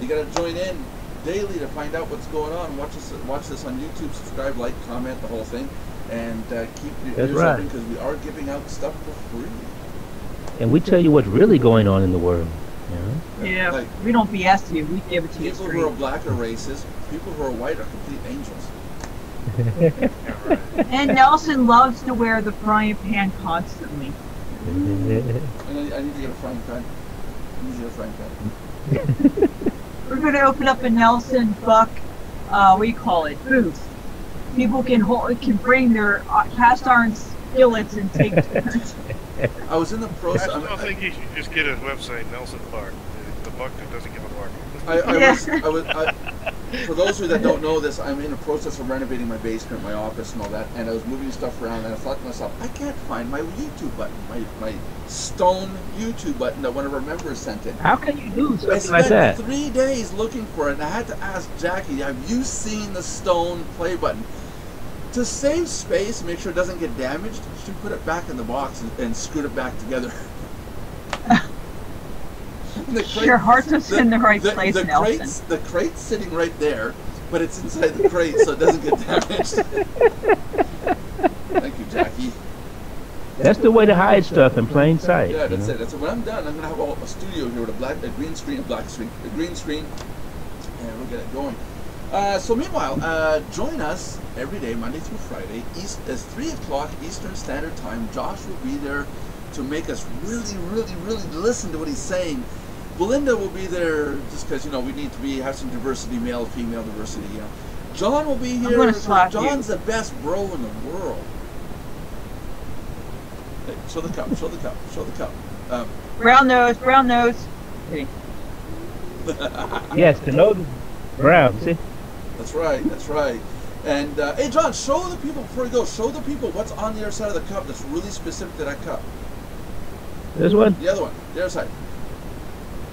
S1: You got to join in daily to find out what's going on. Watch this on YouTube. Subscribe, like, comment, the whole thing, and keep your ears open because we are giving out stuff for free.
S4: And we tell you what's really going on in the world.
S3: Yeah, like, we don't BS you. We give it to you.
S1: People who are black are racist. People who are white are complete angels.
S3: And Nelson loves to wear the frying pan constantly.
S1: I need to get a frying pan.
S3: We're going to open up a Nelson Buck, what do you call it, booth. People can bring their cast iron skillets and take turns.
S1: I was in the process.
S2: I think you should just get his website, Nelson Buck. The Buck that doesn't give a bark.
S1: For those of you that don't know this, I'm in the process of renovating my basement, my office, and all that. And I was moving stuff around, and I thought to myself, I can't find my YouTube button, my stone YouTube button that one of our members sent in.
S4: How can you do something like that?
S1: I spent 3 days looking for it, and I had to ask Jackie, have you seen the stone play button? To save space, make sure it doesn't get damaged, she put it back in the box and screwed it back together.
S3: Your heart's just in the right place, Nelson.
S1: The crate's sitting right there, but it's inside the crate, so it doesn't get damaged. Thank you, Jackie.
S4: That's the way to hide stuff in plain sight.
S1: Yeah, that's it. That's it. When I'm done, I'm gonna have a studio here with a green screen, and we'll get it going. So meanwhile, join us every day, Monday through Friday. It's 3 o'clock Eastern Standard Time. Josh will be there to make us really, really, really listen to what he's saying. Belinda will be there just because, we need to have some diversity, male, female diversity, John will be here. John's the best bro in the world. Hey, show the cup.
S3: Brown nose. Okay.
S4: Yes, the nose is brown, see?
S1: That's right. And, hey, John, show the people, before we go, what's on the other side of the cup that's really specific to that cup.
S4: This one?
S1: The other one, the other side.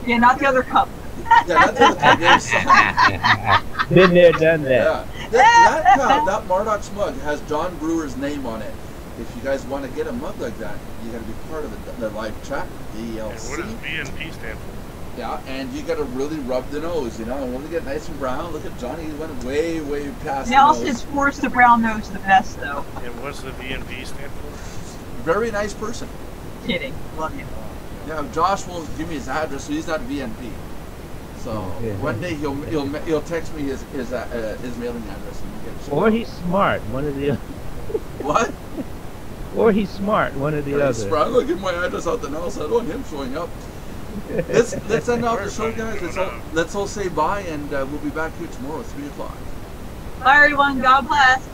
S3: Yeah, not the other cup.
S1: Yeah, not the other cup, the other side.
S4: Been there, done that.
S1: Yeah. That cup, that Mardox mug, has John Brewer's name on it. If you guys want to get a mug like that, you got to be part of the live chat, DLC.
S2: And what does BNP stand for?
S1: Yeah, and you got to really rub the nose, When we get nice and brown, look at Johnny, he went way, way past
S3: Nelson's forced the brown nose the best, though.
S2: And what's the BNP stand for?
S1: Very nice person.
S3: Kidding. Love you.
S1: Yeah, Josh won't give me his address, so he's not VNP. So one day he'll text me his mailing address, and we'll get it.
S4: Or he's smart, one of the other.
S1: What?
S4: Or he's smart, one of the other.
S1: I'm gonna give my address out to Nelson. I don't want him showing up. Let's end off the show, guys. Let's all say bye, and we'll be back here tomorrow at 3 o'clock.
S3: Bye, everyone. God bless.